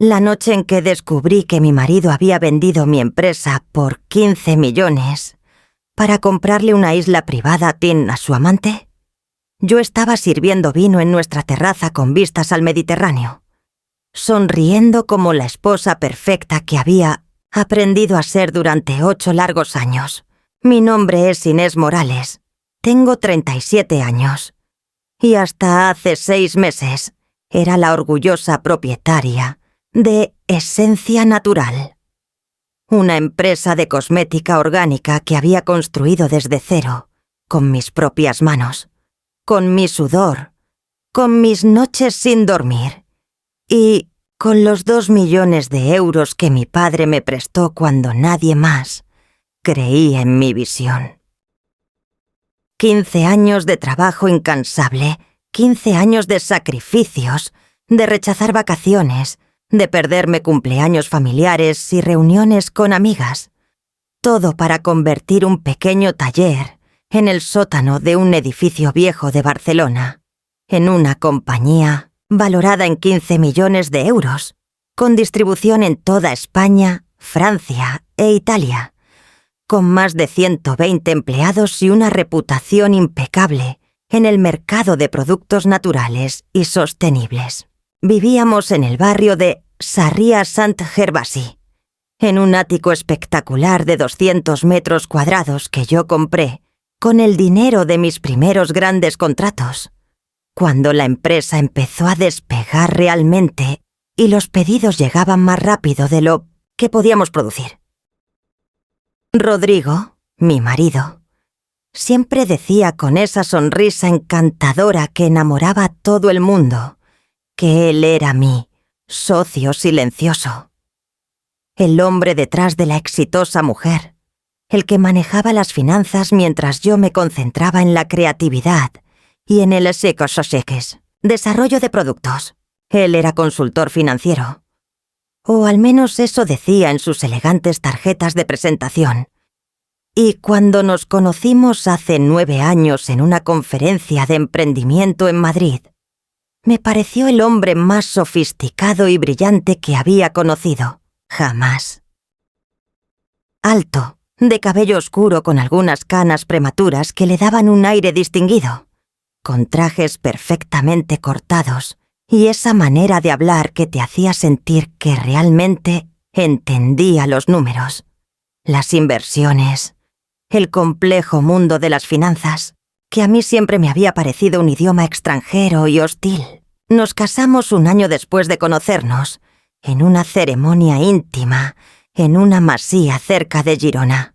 La noche en que descubrí que mi marido había vendido mi empresa por 15 millones para comprarle una isla privada a su amante, yo estaba sirviendo vino en nuestra terraza con vistas al Mediterráneo, sonriendo como la esposa perfecta que había aprendido a ser durante 8 largos años. Mi nombre es Inés Morales, tengo 37 años, y hasta hace 6 meses era la orgullosa propietaria de Esencia Natural, una empresa de cosmética orgánica que había construido desde cero, con mis propias manos, con mi sudor, con mis noches sin dormir y con los 2 millones de euros que mi padre me prestó cuando nadie más creía en mi visión. 15 años de trabajo incansable, 15 años de sacrificios, de rechazar vacaciones, de perderme cumpleaños familiares y reuniones con amigas. Todo para convertir un pequeño taller en el sótano de un edificio viejo de Barcelona, en una compañía valorada en 15 millones de euros, con distribución en toda España, Francia e Italia, con más de 120 empleados y una reputación impecable en el mercado de productos naturales y sostenibles. Vivíamos en el barrio de Sarriá-Sant-Gervasi, en un ático espectacular de 200 metros cuadrados que yo compré con el dinero de mis primeros grandes contratos, cuando la empresa empezó a despegar realmente y los pedidos llegaban más rápido de lo que podíamos producir. Rodrigo, mi marido, siempre decía con esa sonrisa encantadora que enamoraba a todo el mundo que él era mi socio silencioso, el hombre detrás de la exitosa mujer, el que manejaba las finanzas mientras yo me concentraba en la creatividad y en el desarrollo de productos. Él era consultor financiero, o al menos eso decía en sus elegantes tarjetas de presentación. Y cuando nos conocimos hace 9 años en una conferencia de emprendimiento en Madrid, me pareció el hombre más sofisticado y brillante que había conocido, jamás. Alto, de cabello oscuro con algunas canas prematuras que le daban un aire distinguido, con trajes perfectamente cortados y esa manera de hablar que te hacía sentir que realmente entendía los números, las inversiones, el complejo mundo de las finanzas, que a mí siempre me había parecido un idioma extranjero y hostil. Nos casamos un año después de conocernos, en una ceremonia íntima, en una masía cerca de Girona,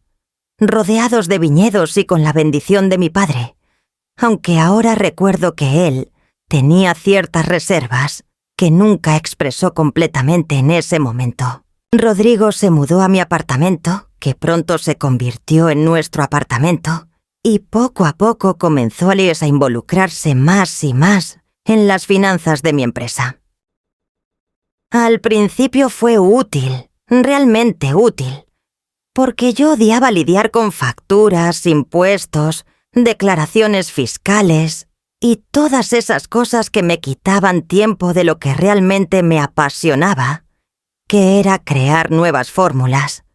rodeados de viñedos y con la bendición de mi padre, aunque ahora recuerdo que él tenía ciertas reservas que nunca expresó completamente en ese momento. Rodrigo se mudó a mi apartamento, que pronto se convirtió en nuestro apartamento, y poco a poco comenzó a involucrarse más y más en las finanzas de mi empresa. Al principio fue útil, realmente útil, porque yo odiaba lidiar con facturas, impuestos, declaraciones fiscales y todas esas cosas que me quitaban tiempo de lo que realmente me apasionaba, que era crear nuevas fórmulas,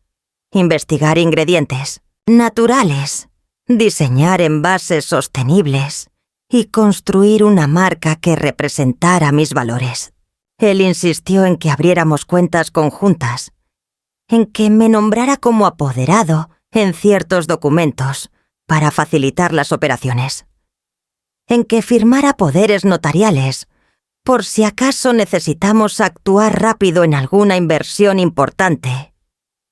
investigar ingredientes naturales, diseñar envases sostenibles y construir una marca que representara mis valores. Él insistió en que abriéramos cuentas conjuntas, en que me nombrara como apoderado en ciertos documentos para facilitar las operaciones, en que firmara poderes notariales por si acaso necesitamos actuar rápido en alguna inversión importante.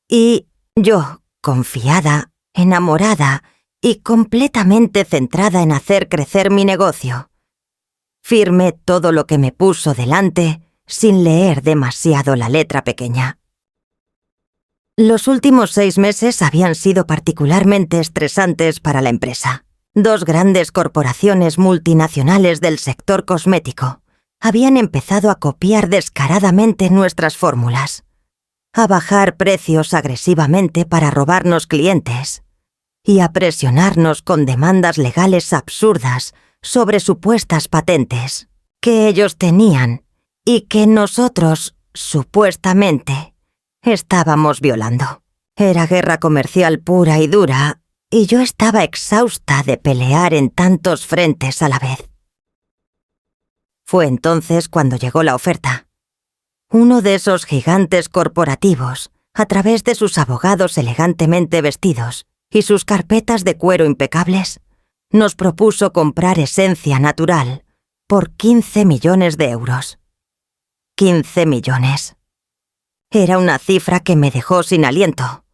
Y yo, confiada, enamorada y completamente centrada en hacer crecer mi negocio, firmé todo lo que me puso delante sin leer demasiado la letra pequeña. Los últimos 6 meses habían sido particularmente estresantes para la empresa. 2 grandes corporaciones multinacionales del sector cosmético habían empezado a copiar descaradamente nuestras fórmulas, a bajar precios agresivamente para robarnos clientes y a presionarnos con demandas legales absurdas sobre supuestas patentes que ellos tenían y que nosotros supuestamente, estábamos violando. Era guerra comercial pura y dura, y yo estaba exhausta de pelear en tantos frentes a la vez. Fue entonces cuando llegó la oferta. Uno de esos gigantes corporativos, a través de sus abogados elegantemente vestidos y sus carpetas de cuero impecables, nos propuso comprar Esencia Natural por 15 millones de euros. 15 millones. Era una cifra que me dejó sin aliento.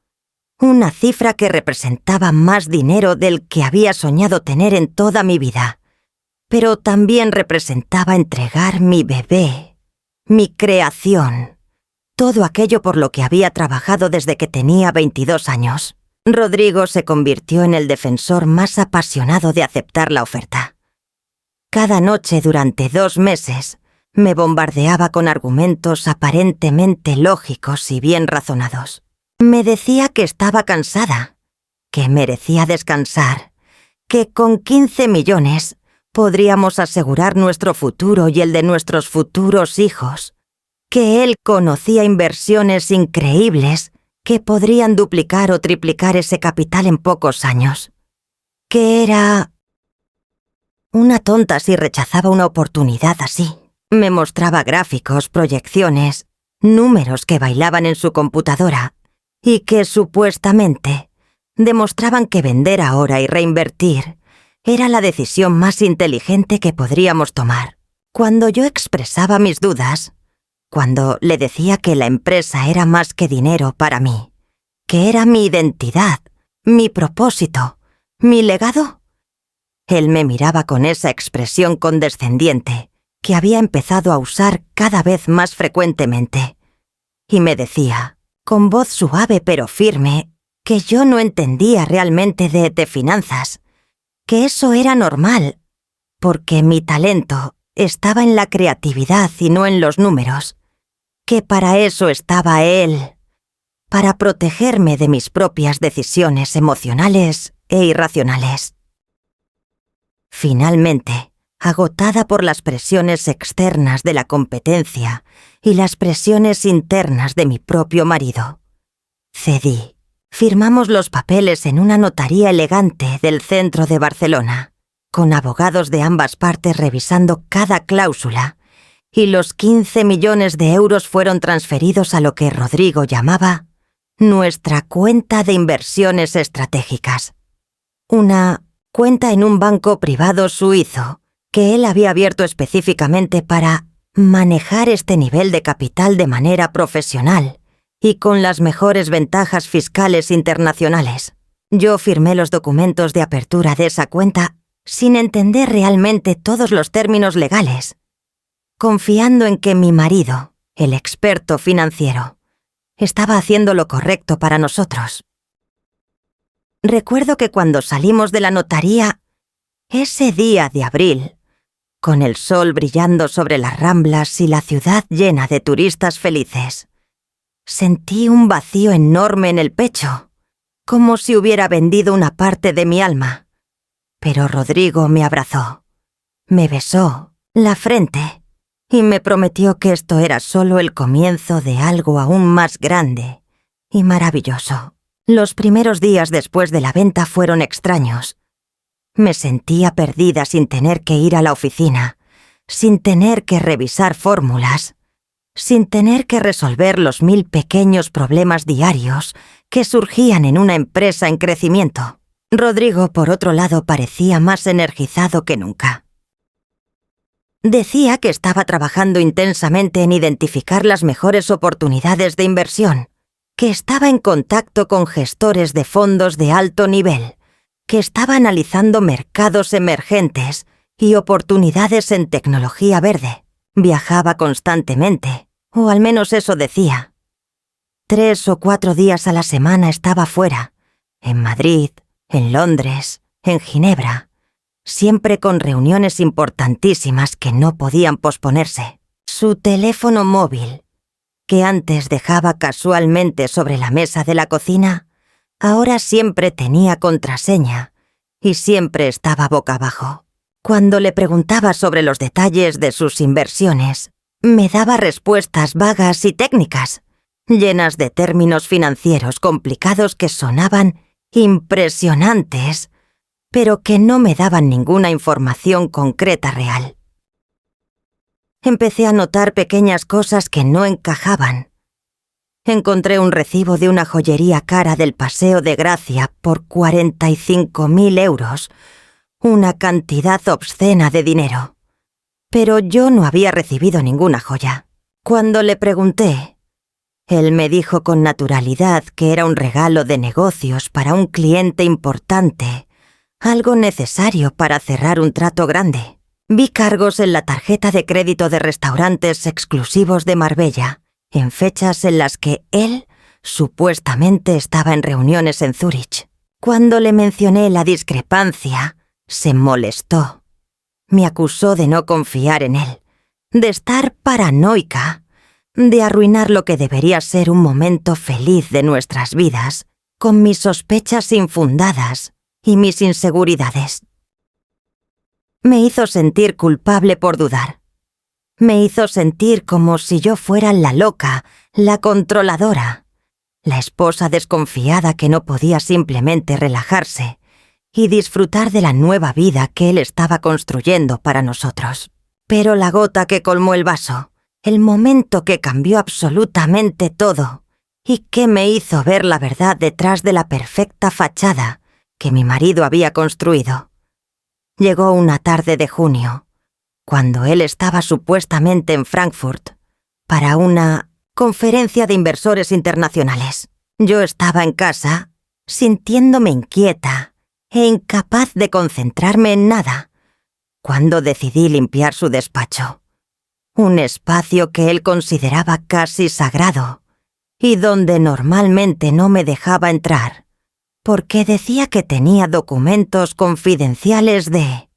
Una cifra que representaba más dinero del que había soñado tener en toda mi vida, pero también representaba entregar mi bebé, mi creación, todo aquello por lo que había trabajado desde que tenía 22 años. Rodrigo se convirtió en el defensor más apasionado de aceptar la oferta. Cada noche durante 2 meses me bombardeaba con argumentos aparentemente lógicos y bien razonados. Me decía que estaba cansada, que merecía descansar, que con 15 millones podríamos asegurar nuestro futuro y el de nuestros futuros hijos, que él conocía inversiones increíbles que podrían duplicar o triplicar ese capital en pocos años, que era una tonta si rechazaba una oportunidad así. Me mostraba gráficos, proyecciones, números que bailaban en su computadora y que supuestamente demostraban que vender ahora y reinvertir era la decisión más inteligente que podríamos tomar. Cuando yo expresaba mis dudas, cuando le decía que la empresa era más que dinero para mí, que era mi identidad, mi propósito, mi legado, él me miraba con esa expresión condescendiente que había empezado a usar cada vez más frecuentemente, y me decía, con voz suave pero firme, que yo no entendía realmente de finanzas, que eso era normal, porque mi talento estaba en la creatividad y no en los números, que para eso estaba él, para protegerme de mis propias decisiones emocionales e irracionales. Finalmente, agotada por las presiones externas de la competencia y las presiones internas de mi propio marido, cedí. Firmamos los papeles en una notaría elegante del centro de Barcelona, con abogados de ambas partes revisando cada cláusula, y los 15 millones de euros fueron transferidos a lo que Rodrigo llamaba nuestra cuenta de inversiones estratégicas. Una cuenta en un banco privado suizo que él había abierto específicamente para manejar este nivel de capital de manera profesional y con las mejores ventajas fiscales internacionales. Yo firmé los documentos de apertura de esa cuenta sin entender realmente todos los términos legales, confiando en que mi marido, el experto financiero, estaba haciendo lo correcto para nosotros. Recuerdo que cuando salimos de la notaría, ese día de abril, con el sol brillando sobre las Ramblas y la ciudad llena de turistas felices, sentí un vacío enorme en el pecho, como si hubiera vendido una parte de mi alma. Pero Rodrigo me abrazó, me besó la frente y me prometió que esto era solo el comienzo de algo aún más grande y maravilloso. Los primeros días después de la venta fueron extraños. Me sentía perdida sin tener que ir a la oficina, sin tener que revisar fórmulas, sin tener que resolver los 1000 pequeños problemas diarios que surgían en una empresa en crecimiento. Rodrigo, por otro lado, parecía más energizado que nunca. Decía que estaba trabajando intensamente en identificar las mejores oportunidades de inversión, que estaba en contacto con gestores de fondos de alto nivel, que estaba analizando mercados emergentes y oportunidades en tecnología verde. Viajaba constantemente, o al menos eso decía. 3 o 4 días a la semana estaba fuera, en Madrid, en Londres, en Ginebra, siempre con reuniones importantísimas que no podían posponerse. Su teléfono móvil, que antes dejaba casualmente sobre la mesa de la cocina, ahora siempre tenía contraseña y siempre estaba boca abajo. Cuando le preguntaba sobre los detalles de sus inversiones, me daba respuestas vagas y técnicas, llenas de términos financieros complicados que sonaban impresionantes, pero que no me daban ninguna información concreta real. Empecé a notar pequeñas cosas que no encajaban. Encontré un recibo de una joyería cara del Paseo de Gracia por 45.000 euros, una cantidad obscena de dinero. Pero yo no había recibido ninguna joya. Cuando le pregunté, él me dijo con naturalidad que era un regalo de negocios para un cliente importante, algo necesario para cerrar un trato grande. Vi cargos en la tarjeta de crédito de restaurantes exclusivos de Marbella, en fechas en las que él supuestamente estaba en reuniones en Zúrich. Cuando le mencioné la discrepancia, se molestó. Me acusó de no confiar en él, de estar paranoica, de arruinar lo que debería ser un momento feliz de nuestras vidas, con mis sospechas infundadas y mis inseguridades. Me hizo sentir culpable por dudar. Me hizo sentir como si yo fuera la loca, la controladora, la esposa desconfiada que no podía simplemente relajarse y disfrutar de la nueva vida que él estaba construyendo para nosotros. Pero la gota que colmó el vaso, el momento que cambió absolutamente todo y que me hizo ver la verdad detrás de la perfecta fachada que mi marido había construido, llegó una tarde de junio, cuando él estaba supuestamente en Frankfurt para una conferencia de inversores internacionales. Yo estaba en casa, sintiéndome inquieta e incapaz de concentrarme en nada, cuando decidí limpiar su despacho, un espacio que él consideraba casi sagrado y donde normalmente no me dejaba entrar, porque decía que tenía documentos confidenciales de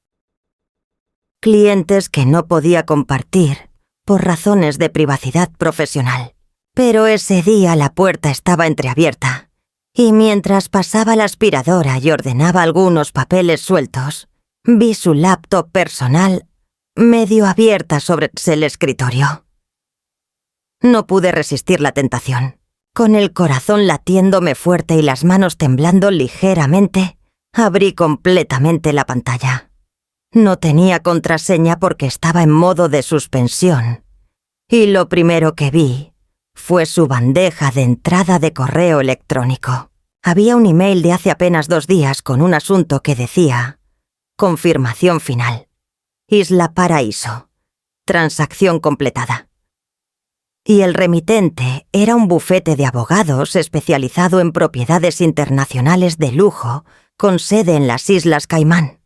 clientes que no podía compartir por razones de privacidad profesional. Pero ese día la puerta estaba entreabierta, y mientras pasaba la aspiradora y ordenaba algunos papeles sueltos, vi su laptop personal medio abierta sobre el escritorio. No pude resistir la tentación. Con el corazón latiéndome fuerte y las manos temblando ligeramente, abrí completamente la pantalla. No tenía contraseña porque estaba en modo de suspensión, y lo primero que vi fue su bandeja de entrada de correo electrónico. Había un email de hace apenas 2 días con un asunto que decía: confirmación final. Isla Paraíso. Transacción completada. Y el remitente era un bufete de abogados especializado en propiedades internacionales de lujo con sede en las Islas Caimán.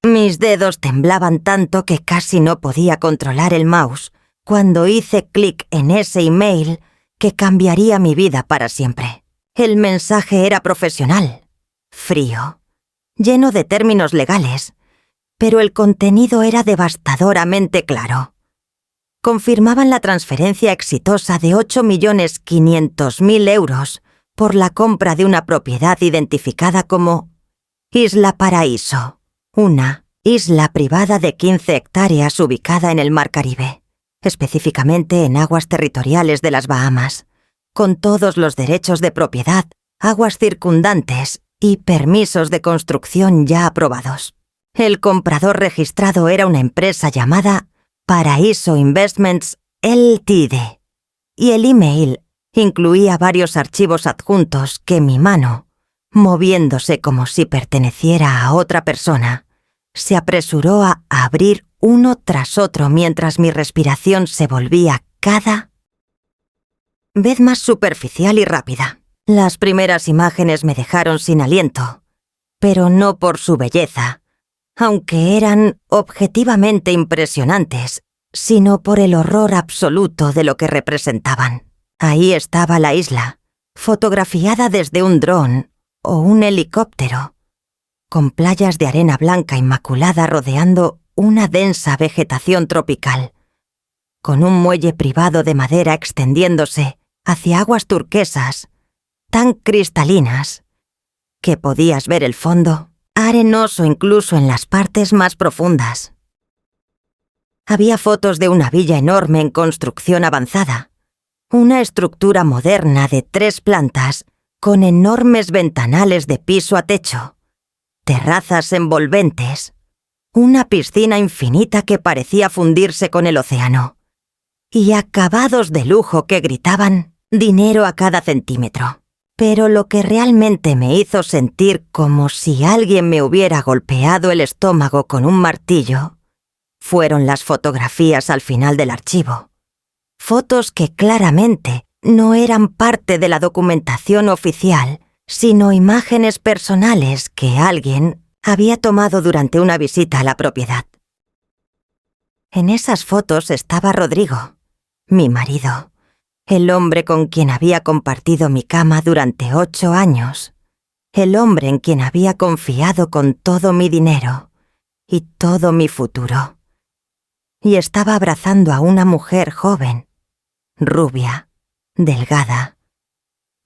Mis dedos temblaban tanto que casi no podía controlar el mouse cuando hice clic en ese email que cambiaría mi vida para siempre. El mensaje era profesional, frío, lleno de términos legales, pero el contenido era devastadoramente claro. Confirmaban la transferencia exitosa de 8.500.000 euros por la compra de una propiedad identificada como Isla Paraíso, una isla privada de 15 hectáreas ubicada en el Mar Caribe, específicamente en aguas territoriales de las Bahamas, con todos los derechos de propiedad, aguas circundantes y permisos de construcción ya aprobados. El comprador registrado era una empresa llamada Paraíso Investments Ltd. Y el email incluía varios archivos adjuntos que mi mano, moviéndose como si perteneciera a otra persona, se apresuró a abrir uno tras otro mientras mi respiración se volvía cada vez más superficial y rápida. Las primeras imágenes me dejaron sin aliento, pero no por su belleza, aunque eran objetivamente impresionantes, sino por el horror absoluto de lo que representaban. Ahí estaba la isla, fotografiada desde un dron o un helicóptero, con playas de arena blanca inmaculada rodeando una densa vegetación tropical, con un muelle privado de madera extendiéndose hacia aguas turquesas, tan cristalinas, que podías ver el fondo arenoso incluso en las partes más profundas. Había fotos de una villa enorme en construcción avanzada, una estructura moderna de 3 plantas con enormes ventanales de piso a techo, terrazas envolventes, una piscina infinita que parecía fundirse con el océano, y acabados de lujo que gritaban dinero a cada centímetro. Pero lo que realmente me hizo sentir como si alguien me hubiera golpeado el estómago con un martillo fueron las fotografías al final del archivo. Fotos que claramente no eran parte de la documentación oficial, sino imágenes personales que alguien había tomado durante una visita a la propiedad. En esas fotos estaba Rodrigo, mi marido, el hombre con quien había compartido mi cama durante 8 años, el hombre en quien había confiado con todo mi dinero y todo mi futuro. Y estaba abrazando a una mujer joven, rubia, delgada,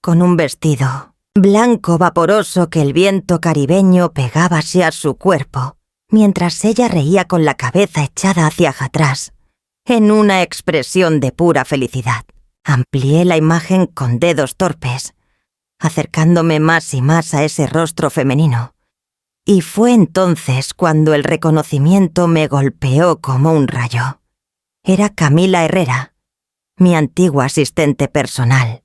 con un vestido blanco vaporoso que el viento caribeño pegaba hacia su cuerpo, mientras ella reía con la cabeza echada hacia atrás, en una expresión de pura felicidad. Amplié la imagen con dedos torpes, acercándome más y más a ese rostro femenino. Y fue entonces cuando el reconocimiento me golpeó como un rayo. Era Camila Herrera, mi antigua asistente personal,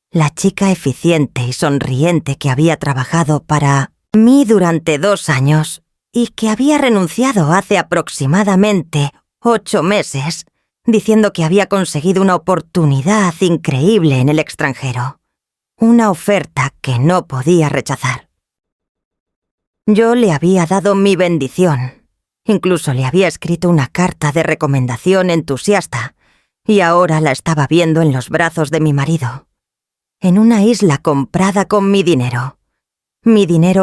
la chica eficiente y sonriente que había trabajado para mí durante 2 años y que había renunciado hace aproximadamente 8 meses, diciendo que había conseguido una oportunidad increíble en el extranjero, una oferta que no podía rechazar. Yo le había dado mi bendición, incluso le había escrito una carta de recomendación entusiasta, y ahora la estaba viendo en los brazos de mi marido, en una isla comprada con mi dinero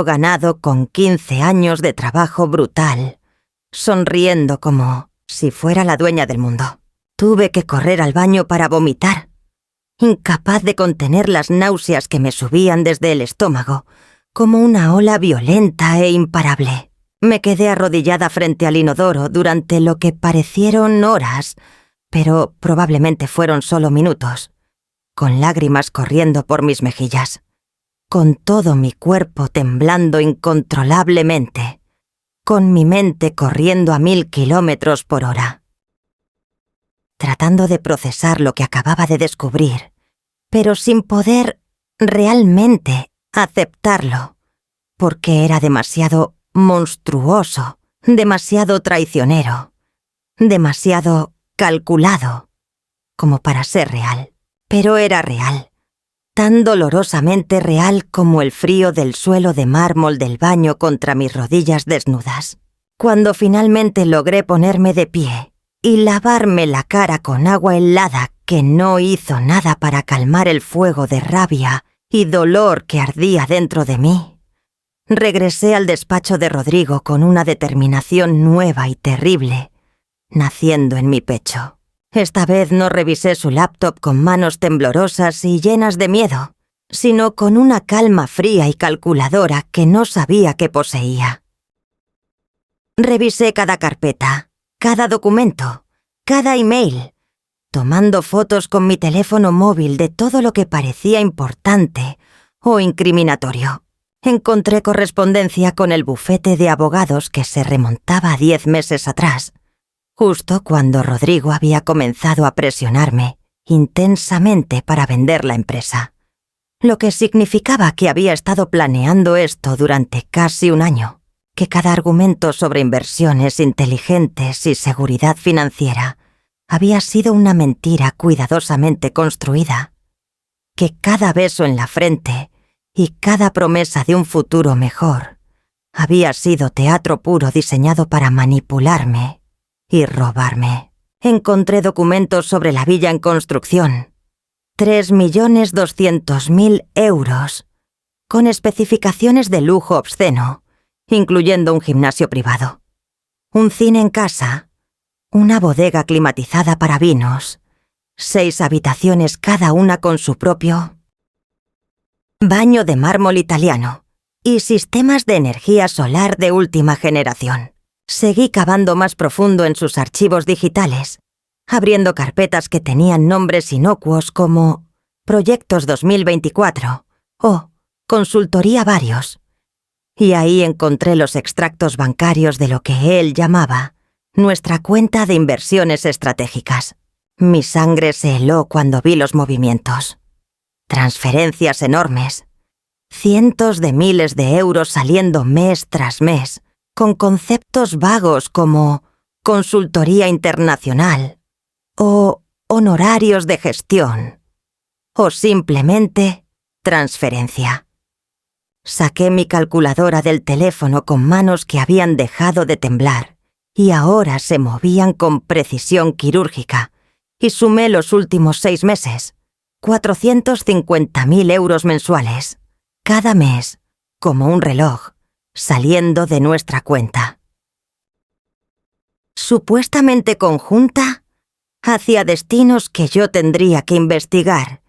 ganado con 15 años de trabajo brutal, sonriendo como si fuera la dueña del mundo. Tuve que correr al baño para vomitar, incapaz de contener las náuseas que me subían desde el estómago, como una ola violenta e imparable. Me quedé arrodillada frente al inodoro durante lo que parecieron horas, pero probablemente fueron solo minutos, con lágrimas corriendo por mis mejillas, con todo mi cuerpo temblando incontrolablemente, con mi mente corriendo a 1000 kilómetros por hora, tratando de procesar lo que acababa de descubrir, pero sin poder realmente aceptarlo, porque era demasiado monstruoso, demasiado traicionero, demasiado calculado, como para ser real. Pero era real, tan dolorosamente real como el frío del suelo de mármol del baño contra mis rodillas desnudas. Cuando finalmente logré ponerme de pie y lavarme la cara con agua helada que no hizo nada para calmar el fuego de rabia y dolor que ardía dentro de mí, regresé al despacho de Rodrigo con una determinación nueva y terrible, naciendo en mi pecho. Esta vez no revisé su laptop con manos temblorosas y llenas de miedo, sino con una calma fría y calculadora que no sabía que poseía. Revisé cada carpeta, cada documento, cada email, tomando fotos con mi teléfono móvil de todo lo que parecía importante o incriminatorio. Encontré correspondencia con el bufete de abogados que se remontaba a 10 meses atrás, justo cuando Rodrigo había comenzado a presionarme intensamente para vender la empresa, lo que significaba que había estado planeando esto durante casi 1 año, que cada argumento sobre inversiones inteligentes y seguridad financiera había sido una mentira cuidadosamente construida, que cada beso en la frente y cada promesa de un futuro mejor había sido teatro puro diseñado para manipularme y robarme. Encontré documentos sobre la villa en construcción, 3.200.000 euros, con especificaciones de lujo obsceno, incluyendo un gimnasio privado, un cine en casa, una bodega climatizada para vinos, 6 habitaciones cada una con su propio baño de mármol italiano y sistemas de energía solar de última generación. Seguí cavando más profundo en sus archivos digitales, abriendo carpetas que tenían nombres inocuos como Proyectos 2024 o Consultoría Varios. Y ahí encontré los extractos bancarios de lo que él llamaba nuestra cuenta de inversiones estratégicas. Mi sangre se heló cuando vi los movimientos. Transferencias enormes. Cientos de miles de euros saliendo mes tras mes, con conceptos vagos como consultoría internacional o honorarios de gestión o simplemente transferencia. Saqué mi calculadora del teléfono con manos que habían dejado de temblar y ahora se movían con precisión quirúrgica y sumé los últimos 6 meses, 450.000 euros mensuales, cada mes, como un reloj, saliendo de nuestra cuenta. Supuestamente conjunta, hacia destinos que yo tendría que investigar,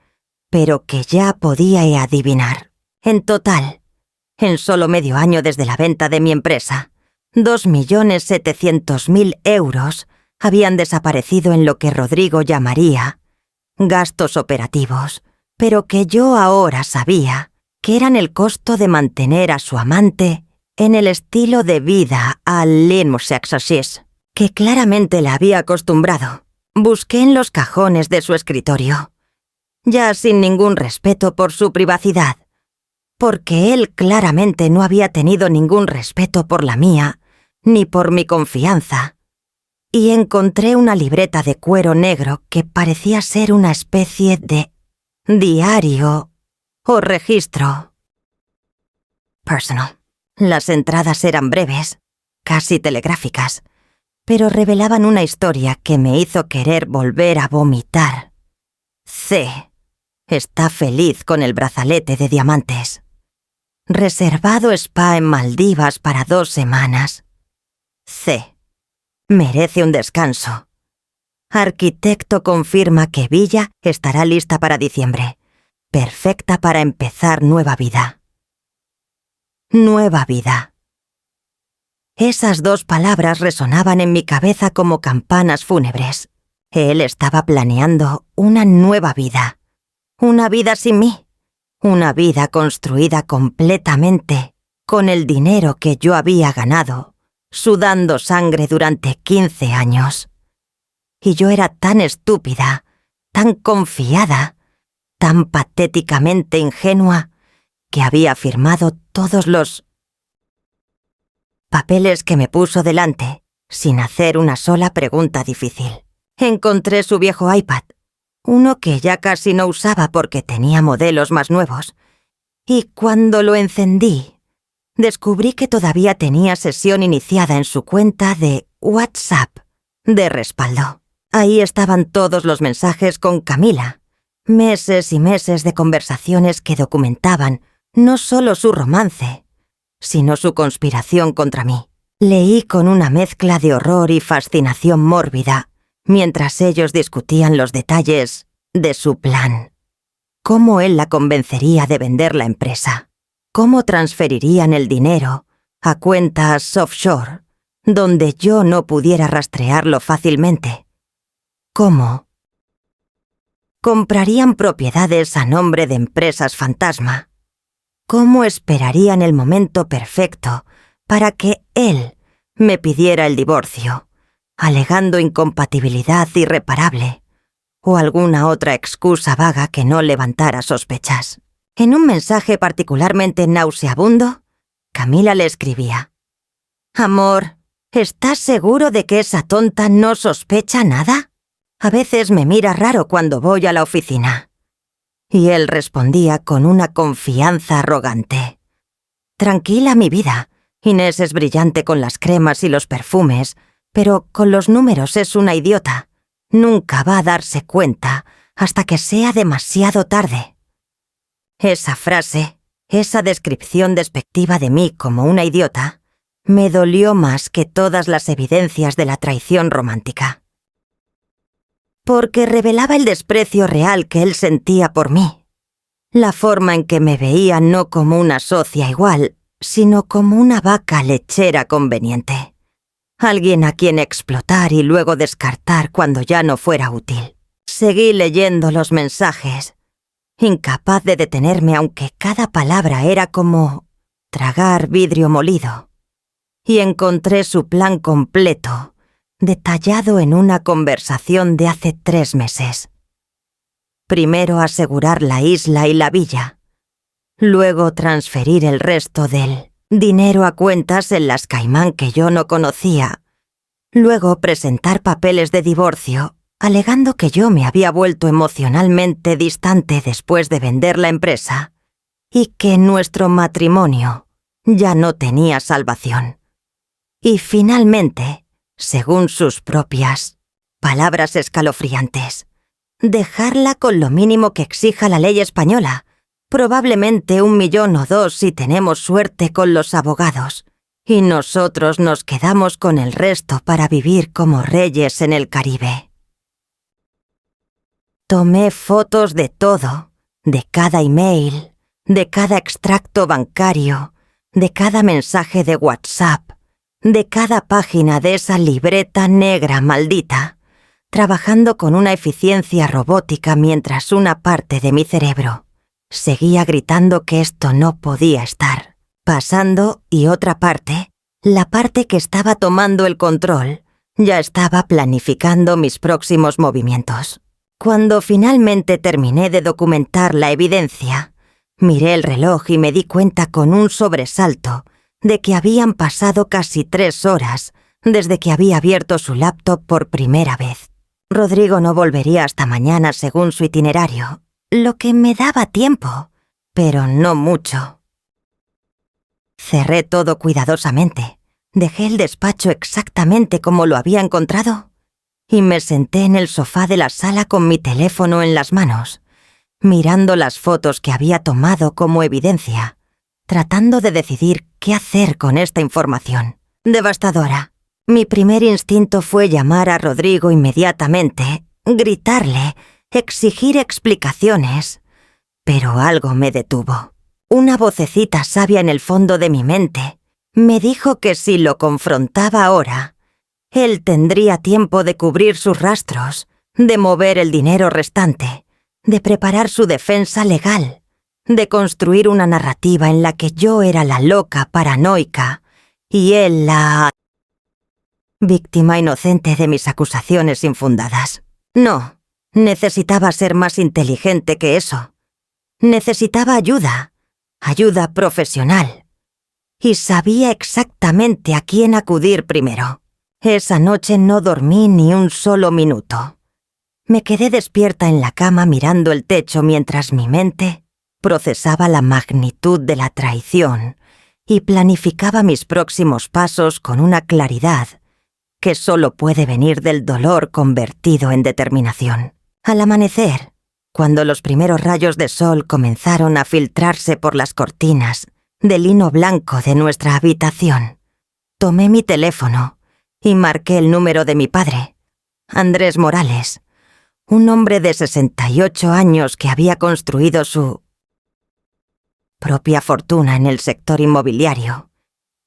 pero que ya podía adivinar. En total, en solo medio año desde la venta de mi empresa, 2.700.000 euros habían desaparecido en lo que Rodrigo llamaría gastos operativos, pero que yo ahora sabía que eran el costo de mantener a su amante en el estilo de vida al Limousin, que claramente la había acostumbrado. Busqué en los cajones de su escritorio, ya sin ningún respeto por su privacidad, porque él claramente no había tenido ningún respeto por la mía, ni por mi confianza, y encontré una libreta de cuero negro que parecía ser una especie de diario o registro personal. Las entradas eran breves, casi telegráficas, pero revelaban una historia que me hizo querer volver a vomitar. C. Está feliz con el brazalete de diamantes. Reservado spa en Maldivas para 2 semanas. C. Merece un descanso. Arquitecto confirma que Villa estará lista para diciembre. Perfecta para empezar nueva vida. Nueva vida. Esas 2 palabras resonaban en mi cabeza como campanas fúnebres. Él estaba planeando una nueva vida. Una vida sin mí. Una vida construida completamente con el dinero que yo había ganado, sudando sangre durante 15 años. Y yo era tan estúpida, tan confiada, tan patéticamente ingenua, que había firmado todos los papeles que me puso delante, sin hacer una sola pregunta difícil. Encontré su viejo iPad, uno que ya casi no usaba porque tenía modelos más nuevos, y cuando lo encendí, descubrí que todavía tenía sesión iniciada en su cuenta de WhatsApp de respaldo. Ahí estaban todos los mensajes con Camila, meses y meses de conversaciones que documentaban no solo su romance, sino su conspiración contra mí. Leí con una mezcla de horror y fascinación mórbida, mientras ellos discutían los detalles de su plan. Cómo él la convencería de vender la empresa. Cómo transferirían el dinero a cuentas offshore, donde yo no pudiera rastrearlo fácilmente. Cómo comprarían propiedades a nombre de empresas fantasma. Cómo esperarían el momento perfecto para que él me pidiera el divorcio, alegando incompatibilidad irreparable o alguna otra excusa vaga que no levantara sospechas. En un mensaje particularmente nauseabundo, Camila le escribía: «Amor, ¿estás seguro de que esa tonta no sospecha nada? A veces me mira raro cuando voy a la oficina». Y él respondía con una confianza arrogante: «Tranquila, mi vida. Inés es brillante con las cremas y los perfumes, pero con los números es una idiota. Nunca va a darse cuenta hasta que sea demasiado tarde». Esa frase, esa descripción despectiva de mí como una idiota, me dolió más que todas las evidencias de la traición romántica. Porque revelaba el desprecio real que él sentía por mí. La forma en que me veía no como una socia igual, sino como una vaca lechera conveniente. alguien a quien explotar y luego descartar cuando ya no fuera útil. Seguí leyendo los mensajes, incapaz de detenerme aunque cada palabra era como tragar vidrio molido. Y encontré su plan completo, detallado en una conversación de hace 3 meses. Primero asegurar la isla y la villa. Luego transferir el resto del dinero a cuentas en las Caimán que yo no conocía. Luego presentar papeles de divorcio, alegando que yo me había vuelto emocionalmente distante después de vender la empresa y que nuestro matrimonio ya no tenía salvación. Y finalmente, según sus propias palabras escalofriantes, dejarla con lo mínimo que exija la ley española, probablemente 1 millón o 2 si tenemos suerte con los abogados, y nosotros nos quedamos con el resto para vivir como reyes en el Caribe. Tomé fotos de todo, de cada email, de cada extracto bancario, de cada mensaje de WhatsApp, de cada página de esa libreta negra maldita, trabajando con una eficiencia robótica mientras una parte de mi cerebro seguía gritando que esto no podía estar pasando y otra parte, la parte que estaba tomando el control, ya estaba planificando mis próximos movimientos. Cuando finalmente terminé de documentar la evidencia, miré el reloj y me di cuenta con un sobresalto de que habían pasado casi 3 horas desde que había abierto su laptop por primera vez. Rodrigo no volvería hasta mañana según su itinerario, lo que me daba tiempo, pero no mucho. Cerré todo cuidadosamente, dejé el despacho exactamente como lo había encontrado y me senté en el sofá de la sala con mi teléfono en las manos, mirando las fotos que había tomado como evidencia, tratando de decidir qué hacer con esta información. Devastadora. Mi primer instinto fue llamar a Rodrigo inmediatamente, gritarle, exigir explicaciones, pero algo me detuvo. Una vocecita sabia en el fondo de mi mente me dijo que si lo confrontaba ahora, él tendría tiempo de cubrir sus rastros, de mover el dinero restante, de preparar su defensa legal, de construir una narrativa en la que yo era la loca paranoica y él la víctima inocente de mis acusaciones infundadas. No, necesitaba ser más inteligente que eso. Necesitaba ayuda profesional. Y sabía exactamente a quién acudir primero. Esa noche no dormí ni un solo minuto. Me quedé despierta en la cama mirando el techo mientras mi mente procesaba la magnitud de la traición y planificaba mis próximos pasos con una claridad que solo puede venir del dolor convertido en determinación. Al amanecer, cuando los primeros rayos de sol comenzaron a filtrarse por las cortinas de lino blanco de nuestra habitación, tomé mi teléfono y marqué el número de mi padre, Andrés Morales, un hombre de 68 años que había construido su propia fortuna en el sector inmobiliario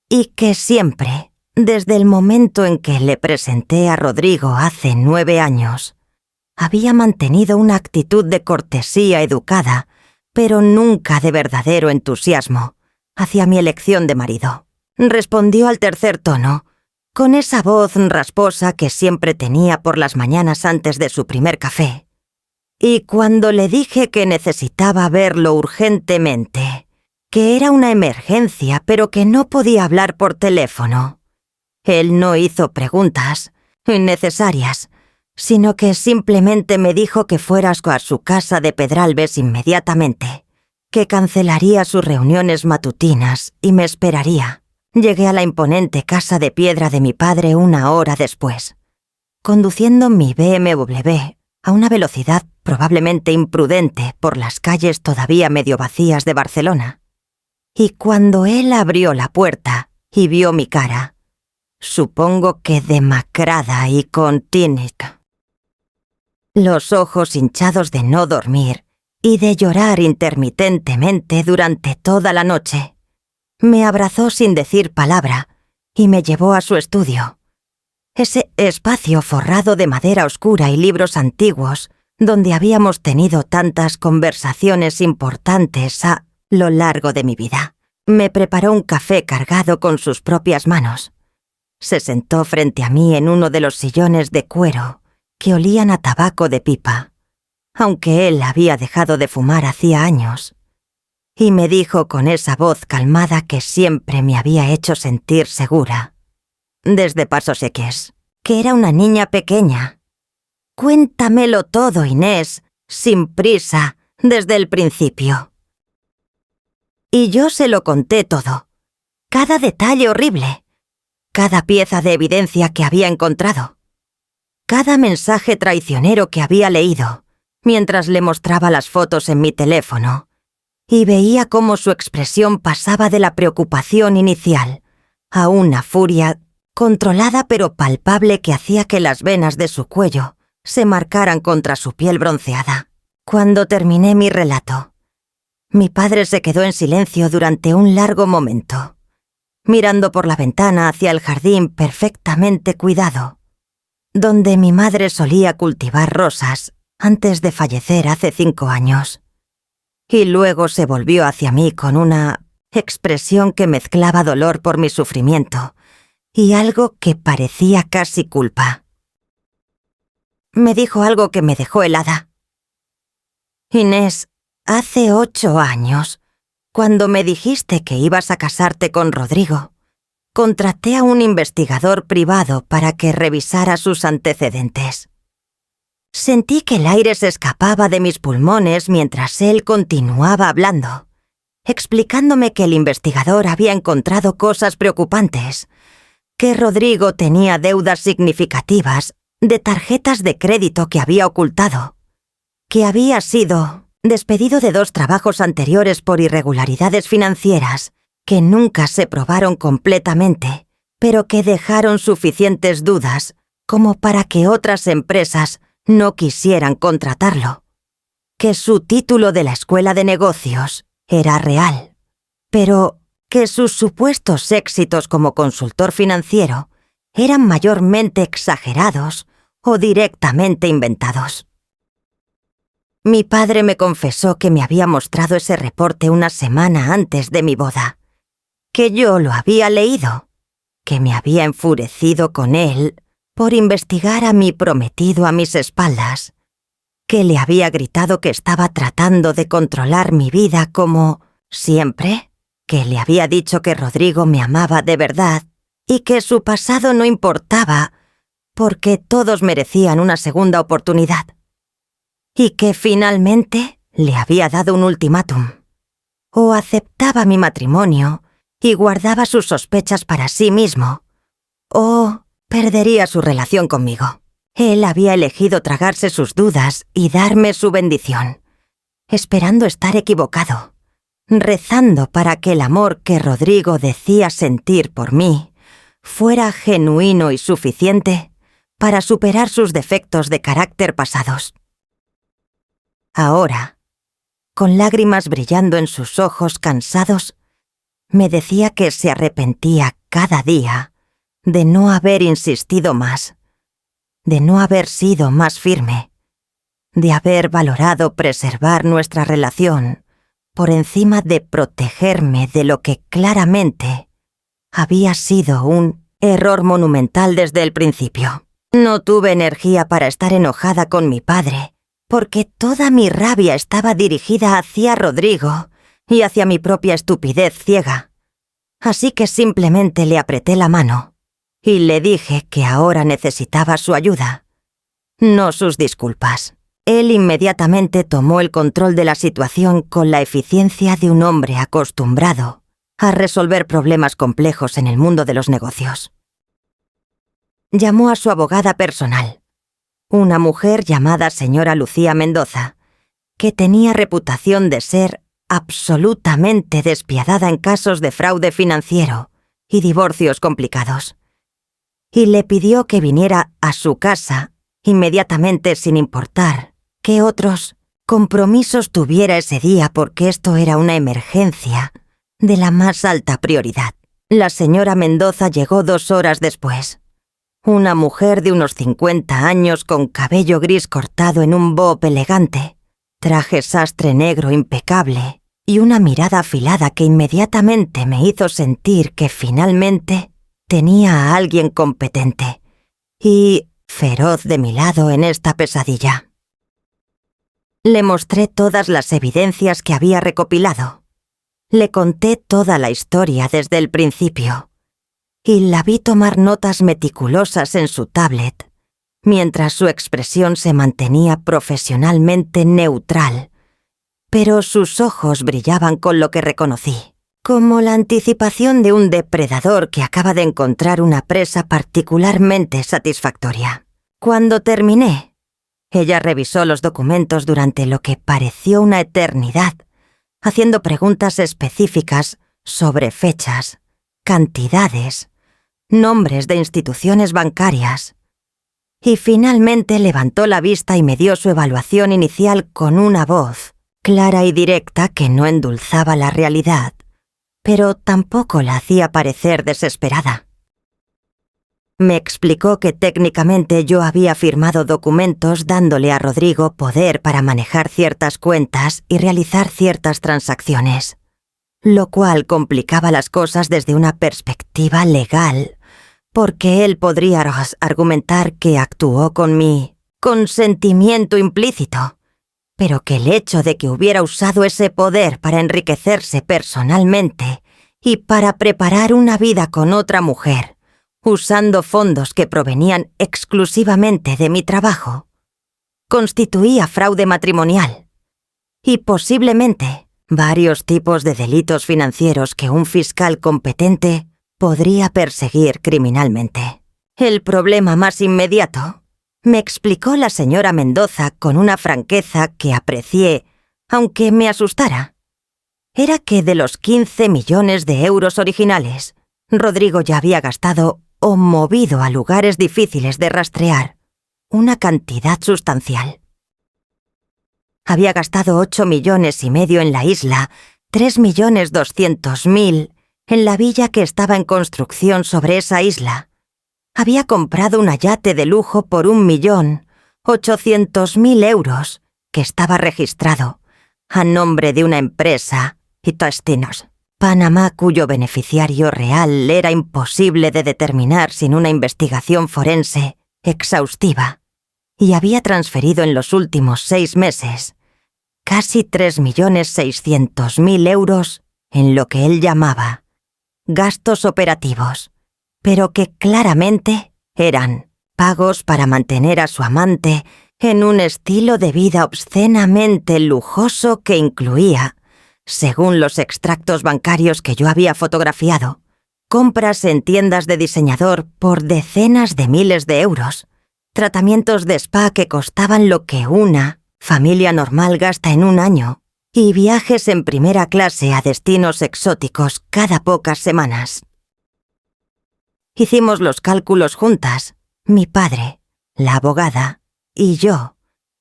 y que siempre, desde el momento en que le presenté a Rodrigo hace 9 años, había mantenido una actitud de cortesía educada, pero nunca de verdadero entusiasmo, hacia mi elección de marido. Respondió al tercer tono, con esa voz rasposa que siempre tenía por las mañanas antes de su primer café. Y cuando le dije que necesitaba verlo urgentemente, que era una emergencia pero que no podía hablar por teléfono, él no hizo preguntas innecesarias, sino que simplemente me dijo que fuera a su casa de Pedralbes inmediatamente, que cancelaría sus reuniones matutinas y me esperaría. Llegué a la imponente casa de piedra de mi padre 1 hora después, conduciendo mi BMW a una velocidad probablemente imprudente por las calles todavía medio vacías de Barcelona. Y cuando él abrió la puerta y vio mi cara, supongo que demacrada y con tinnitus, los ojos hinchados de no dormir y de llorar intermitentemente durante toda la noche, me abrazó sin decir palabra y me llevó a su estudio, ese espacio forrado de madera oscura y libros antiguos, donde habíamos tenido tantas conversaciones importantes a lo largo de mi vida. Me preparó un café cargado con sus propias manos. Se sentó frente a mí en uno de los sillones de cuero que olían a tabaco de pipa, aunque él había dejado de fumar hacía años, y me dijo con esa voz calmada que siempre me había hecho sentir segura, desde Pasos Eques, que era una niña pequeña. «Cuéntamelo todo, Inés, sin prisa, desde el principio». Y yo se lo conté todo, cada detalle horrible, cada pieza de evidencia que había encontrado, cada mensaje traicionero que había leído, mientras le mostraba las fotos en mi teléfono, y veía cómo su expresión pasaba de la preocupación inicial a una furia controlada pero palpable que hacía que las venas de su cuello se marcaran contra su piel bronceada. Cuando terminé mi relato, mi padre se quedó en silencio durante un largo momento, mirando por la ventana hacia el jardín perfectamente cuidado, donde mi madre solía cultivar rosas antes de fallecer hace 5 años. Y luego se volvió hacia mí con una expresión que mezclaba dolor por mi sufrimiento y algo que parecía casi culpa. Me dijo algo que me dejó helada. «Inés, hace 8 años, cuando me dijiste que ibas a casarte con Rodrigo, contraté a un investigador privado para que revisara sus antecedentes. Sentí que el aire se escapaba de mis pulmones mientras él continuaba hablando, explicándome que el investigador había encontrado cosas preocupantes, que Rodrigo tenía deudas significativas de tarjetas de crédito que había ocultado, que había sido despedido de 2 trabajos anteriores por irregularidades financieras que nunca se probaron completamente, pero que dejaron suficientes dudas como para que otras empresas no quisieran contratarlo, que su título de la escuela de negocios era real, pero que sus supuestos éxitos como consultor financiero eran mayormente exagerados o directamente inventados. Mi padre me confesó que me había mostrado ese reporte una semana antes de mi boda, que yo lo había leído, que me había enfurecido con él por investigar a mi prometido a mis espaldas, que le había gritado que estaba tratando de controlar mi vida como siempre, que le había dicho que Rodrigo me amaba de verdad y que su pasado no importaba porque todos merecían una segunda oportunidad, y que finalmente le había dado un ultimátum. O aceptaba mi matrimonio y guardaba sus sospechas para sí mismo, o perdería su relación conmigo. Él había elegido tragarse sus dudas y darme su bendición, esperando estar equivocado, rezando para que el amor que Rodrigo decía sentir por mí fuera genuino y suficiente para superar sus defectos de carácter pasados. Ahora, con lágrimas brillando en sus ojos cansados, me decía que se arrepentía cada día de no haber insistido más, de no haber sido más firme, de haber valorado preservar nuestra relación por encima de protegerme de lo que claramente había sido un error monumental desde el principio. No tuve energía para estar enojada con mi padre, porque toda mi rabia estaba dirigida hacia Rodrigo y hacia mi propia estupidez ciega. Así que simplemente le apreté la mano y le dije que ahora necesitaba su ayuda, no sus disculpas. Él inmediatamente tomó el control de la situación con la eficiencia de un hombre acostumbrado a resolver problemas complejos en el mundo de los negocios. Llamó a su abogada personal, una mujer llamada señora Lucía Mendoza, que tenía reputación de ser absolutamente despiadada en casos de fraude financiero y divorcios complicados, y le pidió que viniera a su casa inmediatamente sin importar qué otros compromisos tuviera ese día, porque esto era una emergencia de la más alta prioridad. La señora Mendoza llegó 2 horas después, Una mujer de unos 50 años con cabello gris cortado en un bob elegante, traje sastre negro impecable y una mirada afilada que inmediatamente me hizo sentir que finalmente tenía a alguien competente y feroz de mi lado en esta pesadilla. Le mostré todas las evidencias que había recopilado. Le conté toda la historia desde el principio y la vi tomar notas meticulosas en su tablet, mientras su expresión se mantenía profesionalmente neutral, pero sus ojos brillaban con lo que reconocí, como la anticipación de un depredador que acaba de encontrar una presa particularmente satisfactoria. Cuando terminé, ella revisó los documentos durante lo que pareció una eternidad, haciendo preguntas específicas sobre fechas, cantidades, nombres de instituciones bancarias, y finalmente levantó la vista y me dio su evaluación inicial con una voz clara y directa que no endulzaba la realidad, pero tampoco la hacía parecer desesperada. Me explicó que técnicamente yo había firmado documentos dándole a Rodrigo poder para manejar ciertas cuentas y realizar ciertas transacciones, lo cual complicaba las cosas desde una perspectiva legal, porque él podría argumentar que actuó con mi consentimiento implícito, pero que el hecho de que hubiera usado ese poder para enriquecerse personalmente y para preparar una vida con otra mujer, usando fondos que provenían exclusivamente de mi trabajo, constituía fraude matrimonial y posiblemente varios tipos de delitos financieros que un fiscal competente podría perseguir criminalmente. El problema más inmediato, me explicó la señora Mendoza con una franqueza que aprecié, aunque me asustara, era que de los 15 millones de euros originales, Rodrigo ya había gastado o movido a lugares difíciles de rastrear una cantidad sustancial. Había gastado 8,5 millones en la isla, 3,2 millones en la villa que estaba en construcción sobre esa isla. Había comprado un yate de lujo por 1,8 millones euros que estaba registrado a nombre de una empresa, Itoestinos, Panamá, cuyo beneficiario real era imposible de determinar sin una investigación forense exhaustiva, y había transferido en los últimos 6 meses casi 3,6 millones euros en lo que él llamaba gastos operativos, pero que claramente eran pagos para mantener a su amante en un estilo de vida obscenamente lujoso que incluía, según los extractos bancarios que yo había fotografiado, compras en tiendas de diseñador por decenas de miles de euros, tratamientos de spa que costaban lo que una familia normal gasta en un año, y viajes en primera clase a destinos exóticos cada pocas semanas. Hicimos los cálculos juntas, mi padre, la abogada y yo,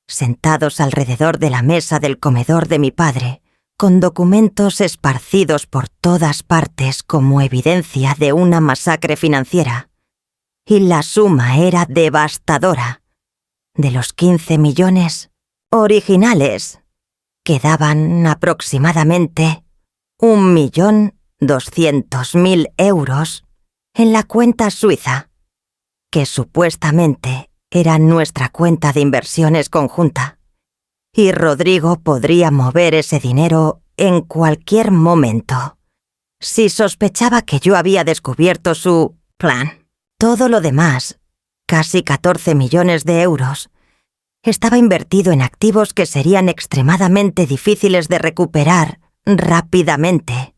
sentados alrededor de la mesa del comedor de mi padre, con documentos esparcidos por todas partes como evidencia de una masacre financiera. Y la suma era devastadora. De los 15 millones originales, quedaban aproximadamente 1,2 millones euros en la cuenta suiza, que supuestamente era nuestra cuenta de inversiones conjunta, y Rodrigo podría mover ese dinero en cualquier momento, si sospechaba que yo había descubierto su plan. Todo lo demás, casi 14 millones de euros, estaba invertido en activos que serían extremadamente difíciles de recuperar rápidamente,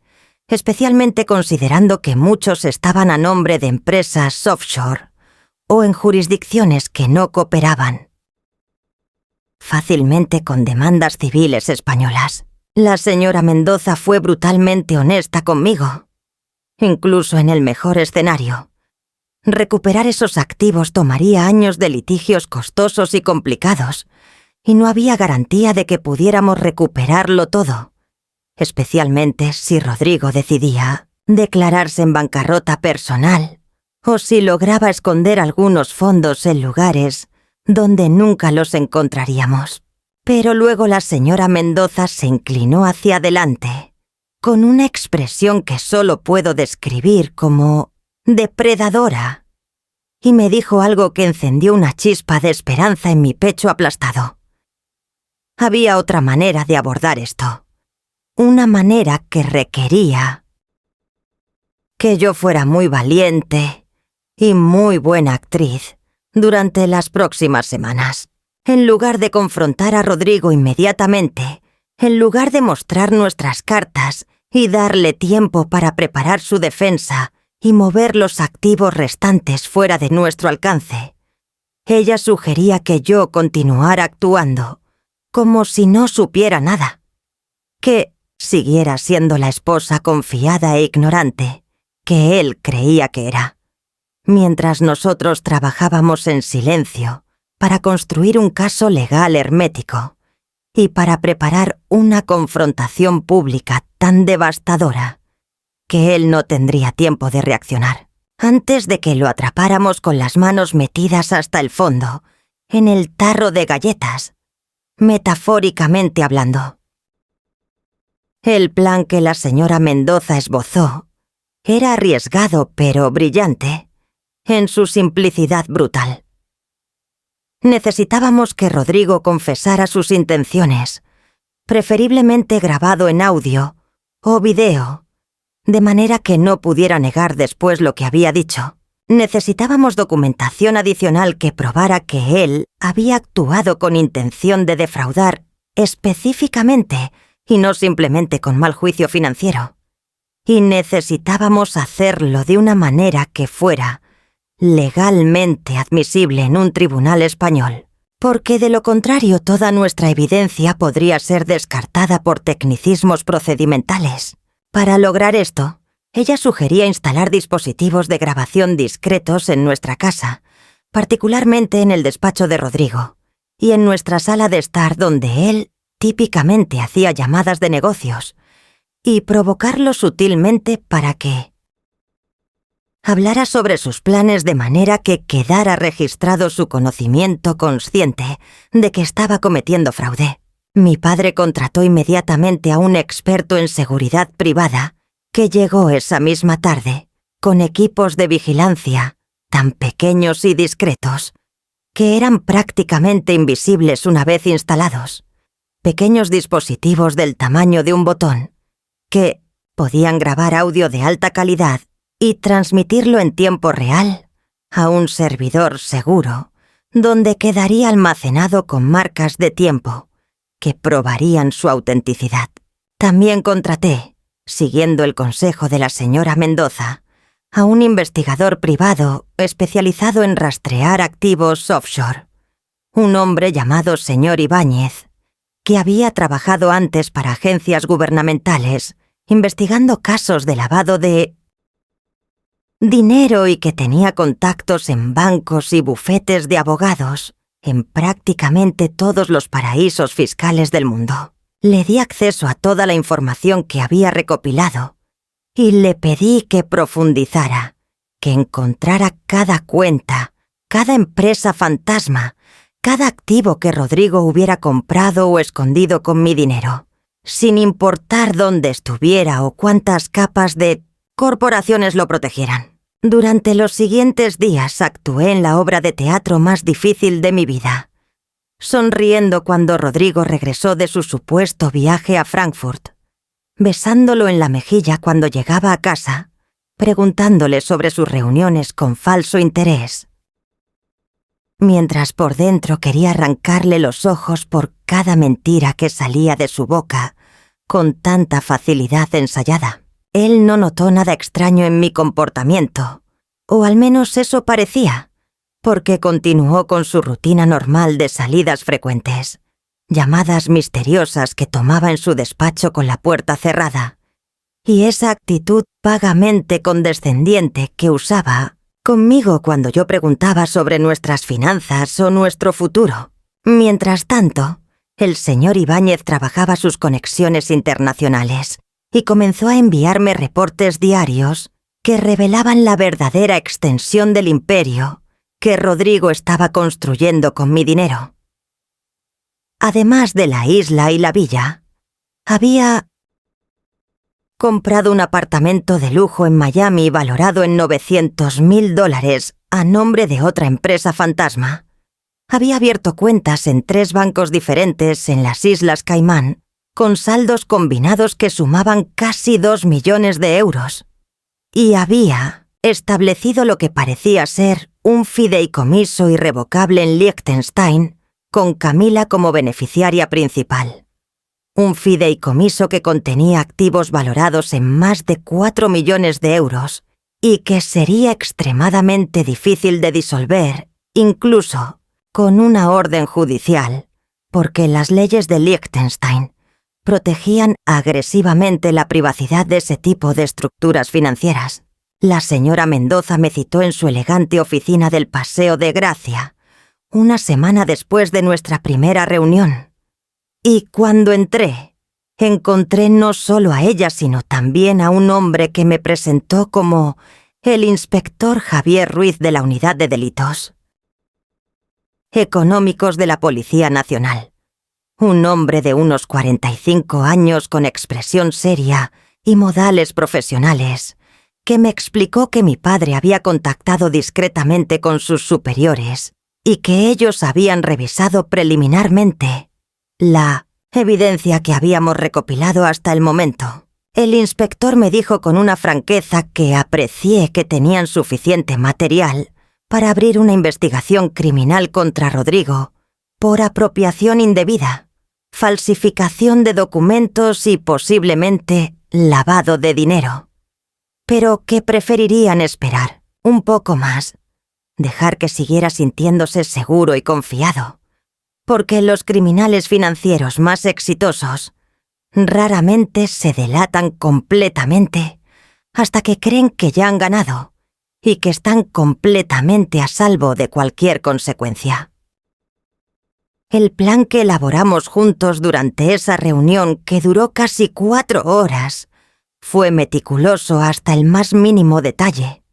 especialmente considerando que muchos estaban a nombre de empresas offshore o en jurisdicciones que no cooperaban fácilmente con demandas civiles españolas. La señora Mendoza fue brutalmente honesta conmigo. Incluso en el mejor escenario, recuperar esos activos tomaría años de litigios costosos y complicados, y no había garantía de que pudiéramos recuperarlo todo, especialmente si Rodrigo decidía declararse en bancarrota personal o si lograba esconder algunos fondos en lugares donde nunca los encontraríamos. Pero luego la señora Mendoza se inclinó hacia adelante, con una expresión que solo puedo describir como depredadora, y me dijo algo que encendió una chispa de esperanza en mi pecho aplastado. Había otra manera de abordar esto, una manera que requería que yo fuera muy valiente y muy buena actriz durante las próximas semanas. En lugar de confrontar a Rodrigo inmediatamente, en lugar de mostrar nuestras cartas y darle tiempo para preparar su defensa y mover los activos restantes fuera de nuestro alcance, ella sugería que yo continuara actuando como si no supiera nada, que siguiera siendo la esposa confiada e ignorante que él creía que era, mientras nosotros trabajábamos en silencio para construir un caso legal hermético y para preparar una confrontación pública tan devastadora que él no tendría tiempo de reaccionar, antes de que lo atrapáramos con las manos metidas hasta el fondo, en el tarro de galletas, metafóricamente hablando. El plan que la señora Mendoza esbozó era arriesgado pero brillante, en su simplicidad brutal. Necesitábamos que Rodrigo confesara sus intenciones, preferiblemente grabado en audio o video, de manera que no pudiera negar después lo que había dicho. Necesitábamos documentación adicional que probara que él había actuado con intención de defraudar específicamente y no simplemente con mal juicio financiero. Y necesitábamos hacerlo de una manera que fuera legalmente admisible en un tribunal español, porque de lo contrario toda nuestra evidencia podría ser descartada por tecnicismos procedimentales. Para lograr esto, ella sugería instalar dispositivos de grabación discretos en nuestra casa, particularmente en el despacho de Rodrigo, y en nuestra sala de estar donde él típicamente hacía llamadas de negocios, y provocarlo sutilmente para que hablara sobre sus planes de manera que quedara registrado su conocimiento consciente de que estaba cometiendo fraude. Mi padre contrató inmediatamente a un experto en seguridad privada que llegó esa misma tarde, con equipos de vigilancia tan pequeños y discretos que eran prácticamente invisibles una vez instalados, pequeños dispositivos del tamaño de un botón que podían grabar audio de alta calidad y transmitirlo en tiempo real a un servidor seguro, donde quedaría almacenado con marcas de tiempo que probarían su autenticidad. También contraté, siguiendo el consejo de la señora Mendoza, a un investigador privado especializado en rastrear activos offshore, un hombre llamado señor Ibáñez, que había trabajado antes para agencias gubernamentales investigando casos de lavado de dinero y que tenía contactos en bancos y bufetes de abogados en prácticamente todos los paraísos fiscales del mundo. Le di acceso a toda la información que había recopilado y le pedí que profundizara, que encontrara cada cuenta, cada empresa fantasma, cada activo que Rodrigo hubiera comprado o escondido con mi dinero, sin importar dónde estuviera o cuántas capas de corporaciones lo protegieran. Durante los siguientes días actué en la obra de teatro más difícil de mi vida, sonriendo cuando Rodrigo regresó de su supuesto viaje a Frankfurt, besándolo en la mejilla cuando llegaba a casa, preguntándole sobre sus reuniones con falso interés, mientras por dentro quería arrancarle los ojos por cada mentira que salía de su boca con tanta facilidad ensayada. Él no notó nada extraño en mi comportamiento, o al menos eso parecía, porque continuó con su rutina normal de salidas frecuentes, llamadas misteriosas que tomaba en su despacho con la puerta cerrada, y esa actitud vagamente condescendiente que usaba conmigo cuando yo preguntaba sobre nuestras finanzas o nuestro futuro. Mientras tanto, el señor Ibáñez trabajaba sus conexiones internacionales y comenzó a enviarme reportes diarios que revelaban la verdadera extensión del imperio que Rodrigo estaba construyendo con mi dinero. Además de la isla y la villa, había comprado un apartamento de lujo en Miami valorado en $900,000 a nombre de otra empresa fantasma. Había abierto cuentas en 3 bancos diferentes en las Islas Caimán, con saldos combinados que sumaban casi 2 millones de euros. Y había establecido lo que parecía ser un fideicomiso irrevocable en Liechtenstein, con Camila como beneficiaria principal. Un fideicomiso que contenía activos valorados en más de 4 millones de euros y que sería extremadamente difícil de disolver, incluso con una orden judicial, porque las leyes de Liechtenstein protegían agresivamente la privacidad de ese tipo de estructuras financieras. La señora Mendoza me citó en su elegante oficina del Paseo de Gracia, una semana después de nuestra primera reunión. Y cuando entré, encontré no solo a ella, sino también a un hombre que me presentó como el inspector Javier Ruiz de la Unidad de Delitos Económicos de la Policía Nacional. Un hombre de unos 45 años con expresión seria y modales profesionales, que me explicó que mi padre había contactado discretamente con sus superiores y que ellos habían revisado preliminarmente la evidencia que habíamos recopilado hasta el momento. El inspector me dijo con una franqueza que aprecié que tenían suficiente material para abrir una investigación criminal contra Rodrigo por apropiación indebida, falsificación de documentos y posiblemente lavado de dinero. Pero que preferirían esperar un poco más, dejar que siguiera sintiéndose seguro y confiado, porque los criminales financieros más exitosos raramente se delatan completamente hasta que creen que ya han ganado y que están completamente a salvo de cualquier consecuencia. El plan que elaboramos juntos durante esa reunión, que duró casi 4 horas, fue meticuloso hasta el más mínimo detalle,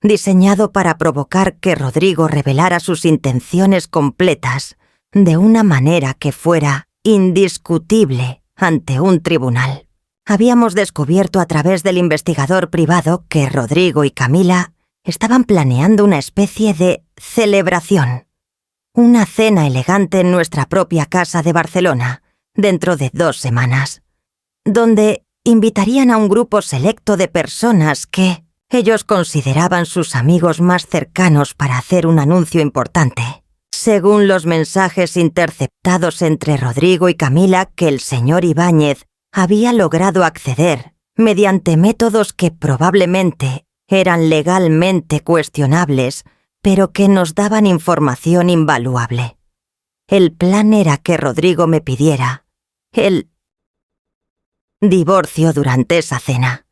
diseñado para provocar que Rodrigo revelara sus intenciones completas de una manera que fuera indiscutible ante un tribunal. Habíamos descubierto a través del investigador privado que Rodrigo y Camila estaban planeando una especie de celebración, una cena elegante en nuestra propia casa de Barcelona, dentro de 2 semanas, donde invitarían a un grupo selecto de personas que ellos consideraban sus amigos más cercanos para hacer un anuncio importante. Según los mensajes interceptados entre Rodrigo y Camila, que el señor Ibáñez había logrado acceder mediante métodos que probablemente eran legalmente cuestionables, pero que nos daban información invaluable. El plan era que Rodrigo me pidiera el divorcio durante esa cena,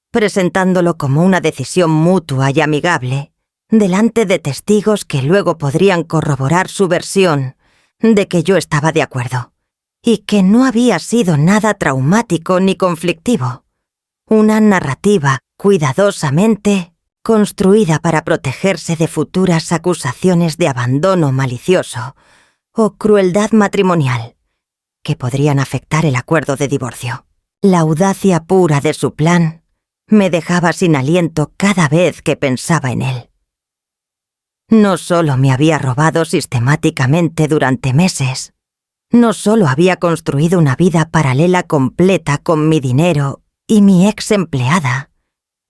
presentándolo como una decisión mutua y amigable, delante de testigos que luego podrían corroborar su versión de que yo estaba de acuerdo, y que no había sido nada traumático ni conflictivo. Una narrativa cuidadosamente construida para protegerse de futuras acusaciones de abandono malicioso o crueldad matrimonial, que podrían afectar el acuerdo de divorcio. La audacia pura de su plan me dejaba sin aliento cada vez que pensaba en él. No solo me había robado sistemáticamente durante meses, no solo había construido una vida paralela completa con mi dinero y mi ex empleada,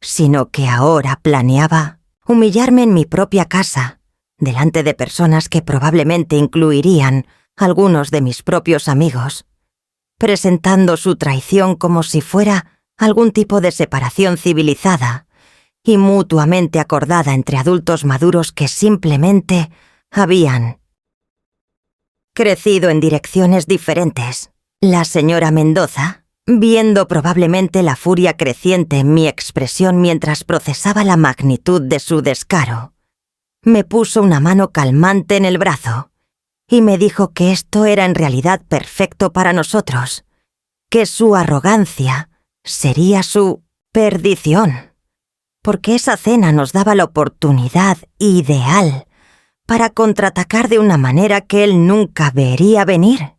sino que ahora planeaba humillarme en mi propia casa, delante de personas que probablemente incluirían algunos de mis propios amigos, presentando su traición como si fuera algún tipo de separación civilizada y mutuamente acordada entre adultos maduros que simplemente habían crecido en direcciones diferentes. La señora Mendoza, viendo probablemente la furia creciente en mi expresión mientras procesaba la magnitud de su descaro, me puso una mano calmante en el brazo y me dijo que esto era en realidad perfecto para nosotros, que su arrogancia sería su perdición, porque esa cena nos daba la oportunidad ideal para contraatacar de una manera que él nunca vería venir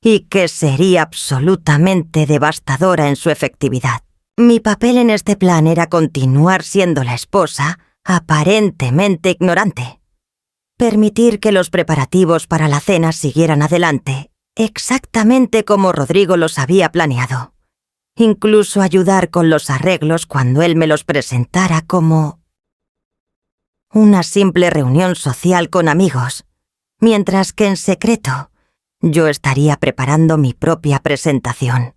y que sería absolutamente devastadora en su efectividad. Mi papel en este plan era continuar siendo la esposa aparentemente ignorante, permitir que los preparativos para la cena siguieran adelante exactamente como Rodrigo los había planeado, incluso ayudar con los arreglos cuando él me los presentara como una simple reunión social con amigos, mientras que en secreto yo estaría preparando mi propia presentación,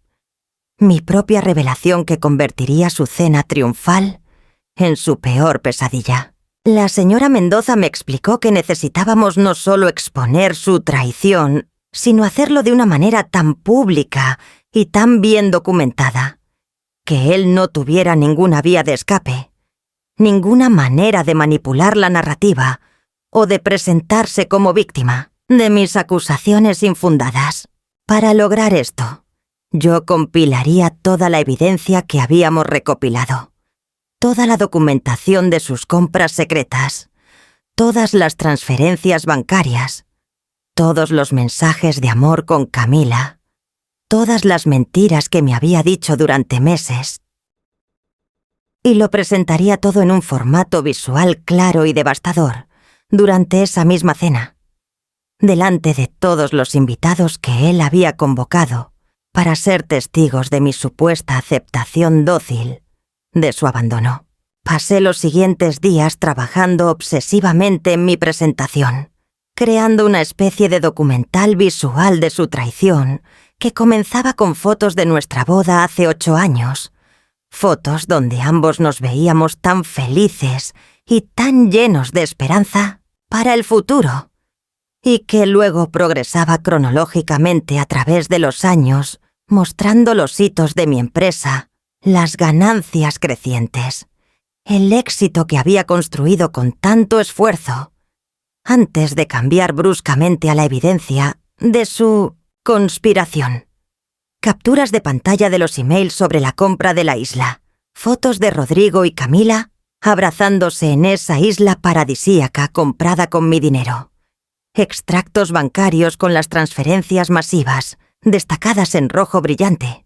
mi propia revelación que convertiría su cena triunfal en su peor pesadilla. La señora Mendoza me explicó que necesitábamos no solo exponer su traición, sino hacerlo de una manera tan pública y tan bien documentada, que él no tuviera ninguna vía de escape, ninguna manera de manipular la narrativa o de presentarse como víctima de mis acusaciones infundadas. Para lograr esto, yo compilaría toda la evidencia que habíamos recopilado, toda la documentación de sus compras secretas, todas las transferencias bancarias, todos los mensajes de amor con Camila, todas las mentiras que me había dicho durante meses. Y lo presentaría todo en un formato visual claro y devastador durante esa misma cena, delante de todos los invitados que él había convocado para ser testigos de mi supuesta aceptación dócil de su abandono. Pasé los siguientes días trabajando obsesivamente en mi presentación, creando una especie de documental visual de su traición que comenzaba con fotos de nuestra boda hace 8 años, fotos donde ambos nos veíamos tan felices y tan llenos de esperanza para el futuro, y que luego progresaba cronológicamente a través de los años, mostrando los hitos de mi empresa, las ganancias crecientes, el éxito que había construido con tanto esfuerzo, antes de cambiar bruscamente a la evidencia de su conspiración. Capturas de pantalla de los emails sobre la compra de la isla, fotos de Rodrigo y Camila abrazándose en esa isla paradisíaca comprada con mi dinero, extractos bancarios con las transferencias masivas, destacadas en rojo brillante,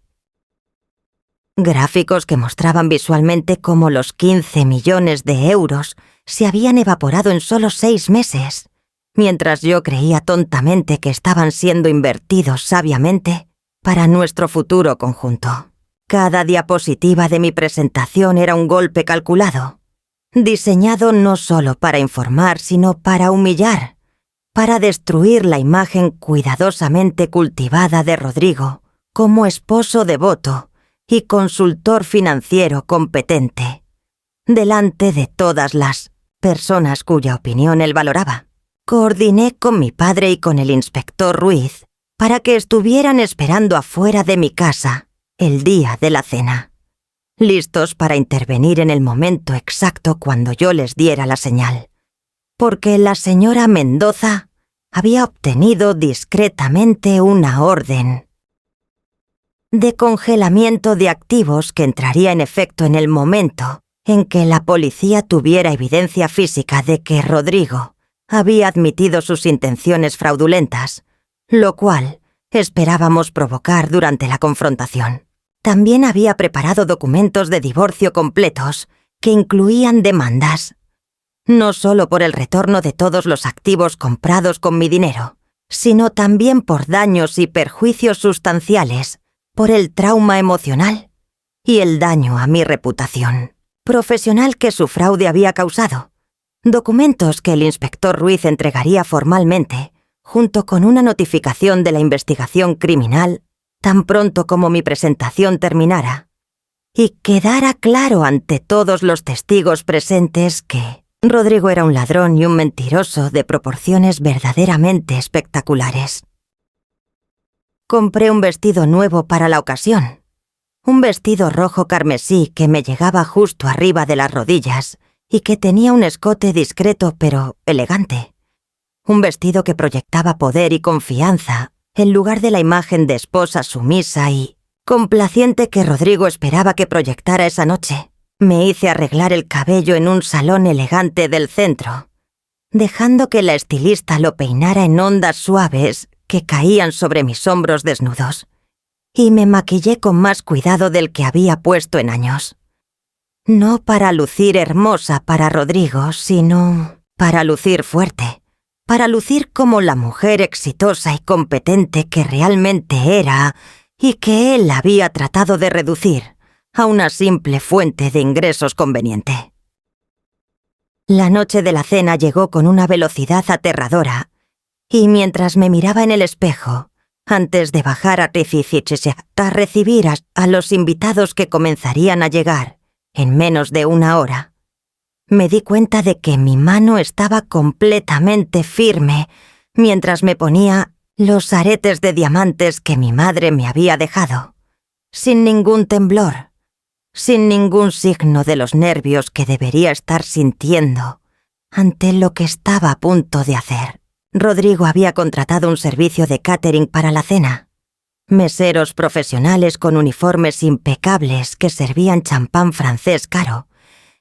gráficos que mostraban visualmente cómo los 15 millones de euros se habían evaporado en solo 6 meses, mientras yo creía tontamente que estaban siendo invertidos sabiamente para nuestro futuro conjunto. Cada diapositiva de mi presentación era un golpe calculado, diseñado no solo para informar, sino para humillar, para destruir la imagen cuidadosamente cultivada de Rodrigo como esposo devoto y consultor financiero competente, delante de todas las personas cuya opinión él valoraba. Coordiné con mi padre y con el inspector Ruiz para que estuvieran esperando afuera de mi casa el día de la cena, listos para intervenir en el momento exacto cuando yo les diera la señal, porque la señora Mendoza había obtenido discretamente una orden de congelamiento de activos que entraría en efecto en el momento en que la policía tuviera evidencia física de que Rodrigo había admitido sus intenciones fraudulentas, lo cual esperábamos provocar durante la confrontación. También había preparado documentos de divorcio completos que incluían demandas, no solo por el retorno de todos los activos comprados con mi dinero, sino también por daños y perjuicios sustanciales, por el trauma emocional y el daño a mi reputación profesional que su fraude había causado. Documentos que el inspector Ruiz entregaría formalmente, junto con una notificación de la investigación criminal, tan pronto como mi presentación terminara, y quedara claro ante todos los testigos presentes que Rodrigo era un ladrón y un mentiroso de proporciones verdaderamente espectaculares. Compré un vestido nuevo para la ocasión, un vestido rojo carmesí que me llegaba justo arriba de las rodillas y que tenía un escote discreto pero elegante. Un vestido que proyectaba poder y confianza en lugar de la imagen de esposa sumisa y complaciente que Rodrigo esperaba que proyectara esa noche. Me hice arreglar el cabello en un salón elegante del centro, dejando que la estilista lo peinara en ondas suaves que caían sobre mis hombros desnudos, y me maquillé con más cuidado del que había puesto en años. No para lucir hermosa para Rodrigo, sino para lucir fuerte, para lucir como la mujer exitosa y competente que realmente era y que él había tratado de reducir a una simple fuente de ingresos conveniente. La noche de la cena llegó con una velocidad aterradora, y mientras me miraba en el espejo, antes de bajar a recibir a los invitados que comenzarían a llegar en menos de una hora, me di cuenta de que mi mano estaba completamente firme mientras me ponía los aretes de diamantes que mi madre me había dejado, sin ningún temblor, sin ningún signo de los nervios que debería estar sintiendo ante lo que estaba a punto de hacer. Rodrigo había contratado un servicio de catering para la cena. Meseros profesionales con uniformes impecables que servían champán francés caro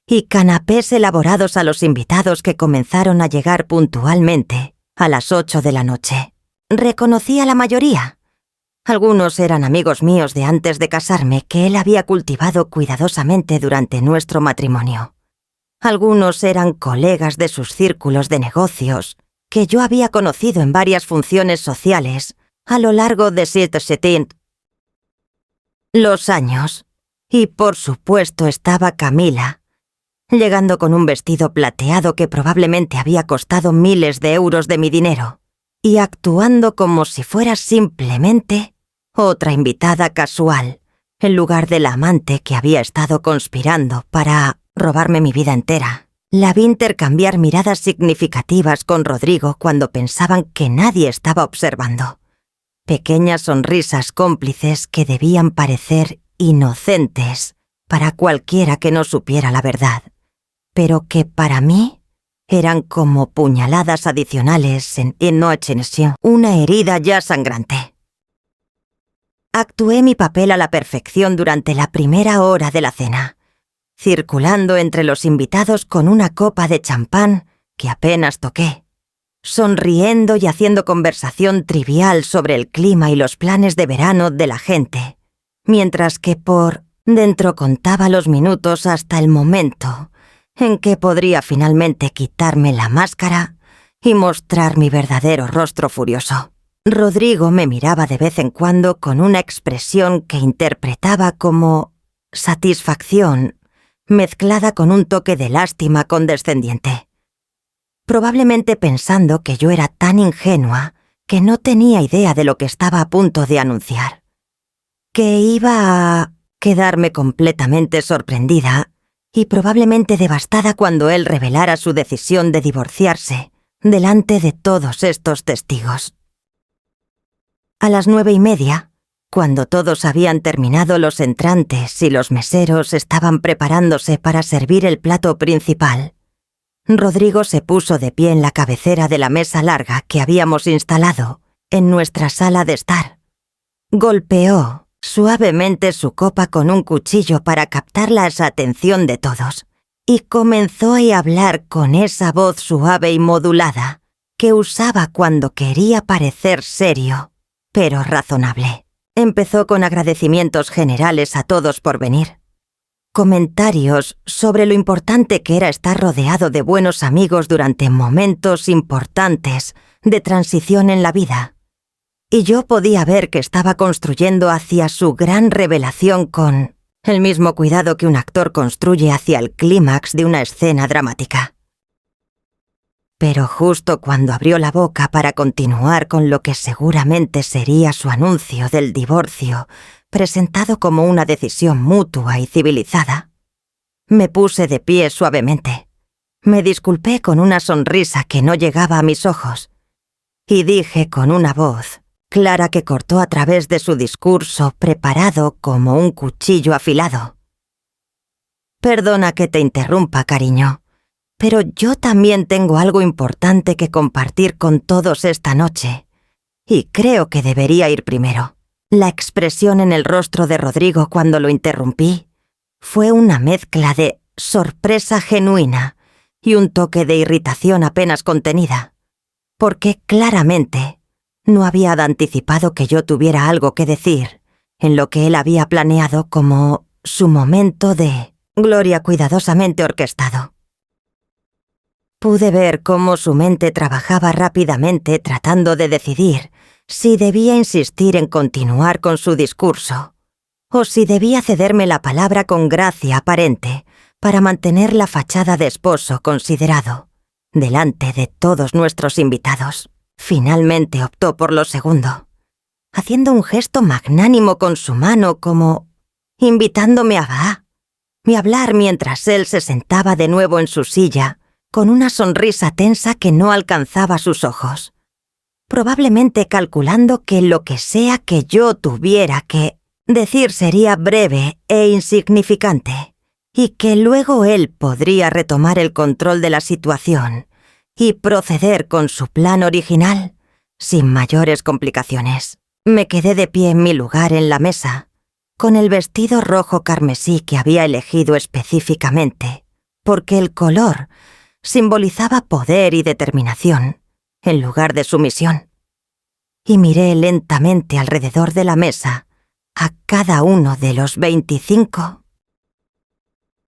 y canapés elaborados a los invitados que comenzaron a llegar puntualmente a las 8 de la noche. Reconocí a la mayoría. Algunos eran amigos míos de antes de casarme que él había cultivado cuidadosamente durante nuestro matrimonio. Algunos eran colegas de sus círculos de negocios que yo había conocido en varias funciones sociales a lo largo de los años. Y por supuesto estaba Camila, llegando con un vestido plateado que probablemente había costado miles de euros de mi dinero, y actuando como si fuera simplemente otra invitada casual, en lugar de la amante que había estado conspirando para robarme mi vida entera. La vi intercambiar miradas significativas con Rodrigo cuando pensaban que nadie estaba observando. Pequeñas sonrisas cómplices que debían parecer inocentes para cualquiera que no supiera la verdad, pero que para mí eran como puñaladas adicionales en una herida ya sangrante. Actué mi papel a la perfección durante la primera hora de la cena, circulando entre los invitados con una copa de champán que apenas toqué, sonriendo y haciendo conversación trivial sobre el clima y los planes de verano de la gente, mientras que por dentro contaba los minutos hasta el momento en que podría finalmente quitarme la máscara y mostrar mi verdadero rostro furioso. Rodrigo me miraba de vez en cuando con una expresión que interpretaba como satisfacción mezclada con un toque de lástima condescendiente, probablemente pensando que yo era tan ingenua que no tenía idea de lo que estaba a punto de anunciar, que iba a quedarme completamente sorprendida y probablemente devastada cuando él revelara su decisión de divorciarse delante de todos estos testigos. A las 9:30, cuando todos habían terminado los entrantes y los meseros estaban preparándose para servir el plato principal, Rodrigo se puso de pie en la cabecera de la mesa larga que habíamos instalado en nuestra sala de estar. Golpeó suavemente su copa con un cuchillo para captar la atención de todos y comenzó a hablar con esa voz suave y modulada que usaba cuando quería parecer serio, pero razonable. Empezó con agradecimientos generales a todos por venir, comentarios sobre lo importante que era estar rodeado de buenos amigos durante momentos importantes de transición en la vida, y yo podía ver que estaba construyendo hacia su gran revelación con el mismo cuidado que un actor construye hacia el clímax de una escena dramática. Pero justo cuando abrió la boca para continuar con lo que seguramente sería su anuncio del divorcio, presentado como una decisión mutua y civilizada, me puse de pie suavemente, me disculpé con una sonrisa que no llegaba a mis ojos, y dije con una voz clara que cortó a través de su discurso preparado como un cuchillo afilado: «Perdona que te interrumpa, cariño, pero yo también tengo algo importante que compartir con todos esta noche, y creo que debería ir primero». La expresión en el rostro de Rodrigo cuando lo interrumpí Fue una mezcla de sorpresa genuina y un toque de irritación apenas contenida, porque claramente no había anticipado que yo tuviera algo que decir en lo que él había planeado como su momento de gloria cuidadosamente orquestado. Pude ver cómo su mente trabajaba rápidamente tratando de decidir si debía insistir en continuar con su discurso o si debía cederme la palabra con gracia aparente para mantener la fachada de esposo considerado delante de todos nuestros invitados. Finalmente optó por lo segundo, haciendo un gesto magnánimo con su mano como invitándome a hablar mientras él se sentaba de nuevo en su silla con una sonrisa tensa que no alcanzaba sus ojos, probablemente calculando que lo que sea que yo tuviera que decir sería breve e insignificante, y que luego él podría retomar el control de la situación y proceder con su plan original sin mayores complicaciones. Me quedé de pie en mi lugar en la mesa, con el vestido rojo carmesí que había elegido específicamente, porque el color simbolizaba poder y determinación en lugar de sumisión. Y miré lentamente alrededor de la mesa a cada uno de los 25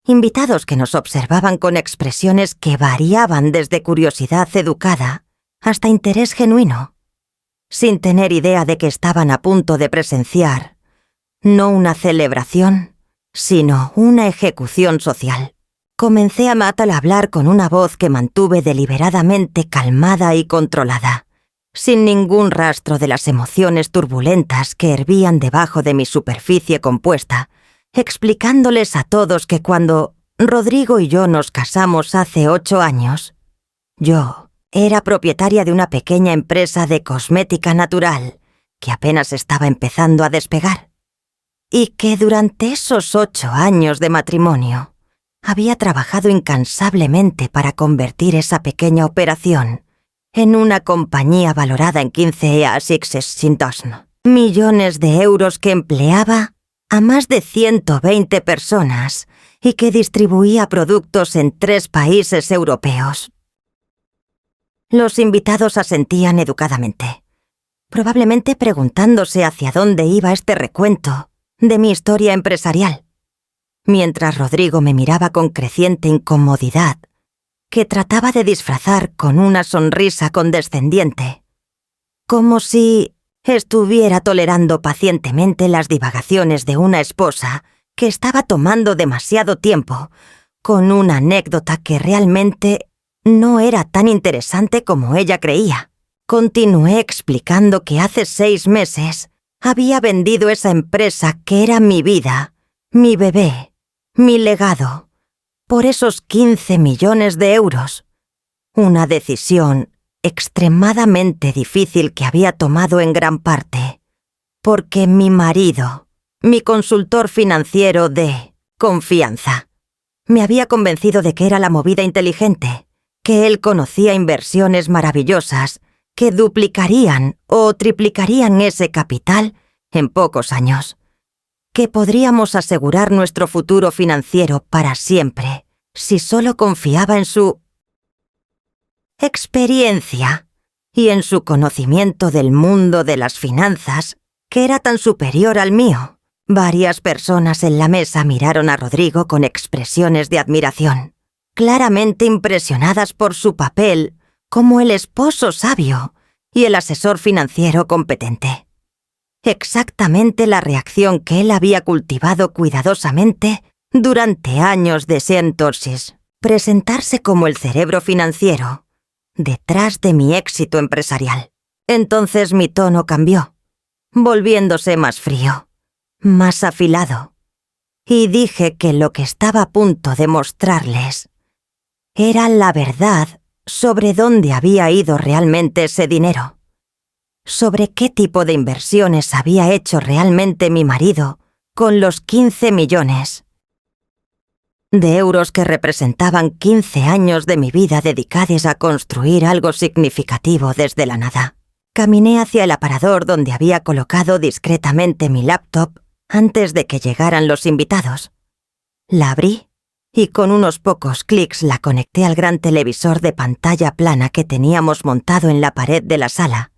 invitados que nos observaban con expresiones que variaban desde curiosidad educada hasta interés genuino, sin tener idea de que estaban a punto de presenciar no una celebración, sino una ejecución social. Comencé a hablar con una voz que mantuve deliberadamente calmada y controlada, sin ningún rastro de las emociones turbulentas que hervían debajo de mi superficie compuesta, explicándoles a todos que cuando Rodrigo y yo nos casamos hace 8 años, yo era propietaria de una pequeña empresa de cosmética natural que apenas estaba empezando a despegar, y que durante esos 8 años de matrimonio había trabajado incansablemente para convertir esa pequeña operación en una compañía valorada en 15 millones de euros que empleaba a más de 120 personas y que distribuía productos en 3 países europeos. Los invitados asentían educadamente, probablemente preguntándose hacia dónde iba este recuento de mi historia empresarial, mientras Rodrigo me miraba con creciente incomodidad, que trataba de disfrazar con una sonrisa condescendiente, como si estuviera tolerando pacientemente las divagaciones de una esposa que estaba tomando demasiado tiempo con una anécdota que realmente no era tan interesante como ella creía. Continué explicando que hace 6 meses había vendido esa empresa que era mi vida, mi bebé, mi legado, por esos 15 millones de euros. Una decisión extremadamente difícil que había tomado en gran parte, porque mi marido, mi consultor financiero de confianza, me había convencido de que era la movida inteligente, que él conocía inversiones maravillosas que duplicarían o triplicarían ese capital en pocos años, que podríamos asegurar nuestro futuro financiero para siempre si solo confiaba en su experiencia y en su conocimiento del mundo de las finanzas, que era tan superior al mío. Varias personas en la mesa miraron a Rodrigo con expresiones de admiración, claramente impresionadas por su papel como el esposo sabio y el asesor financiero competente. Exactamente la reacción que él había cultivado cuidadosamente durante años de Sentorsis. Presentarse como el cerebro financiero detrás de mi éxito empresarial. Entonces mi tono cambió, volviéndose más frío, más afilado, y dije que lo que estaba a punto de mostrarles era la verdad sobre dónde había ido realmente ese dinero, sobre qué tipo de inversiones había hecho realmente mi marido con los 15 millones de euros que representaban 15 años de mi vida dedicados a construir algo significativo desde la nada. Caminé hacia el aparador donde había colocado discretamente mi laptop antes de que llegaran los invitados, La abrí y con unos pocos clics la conecté al gran televisor de pantalla plana que teníamos montado en la pared de la sala.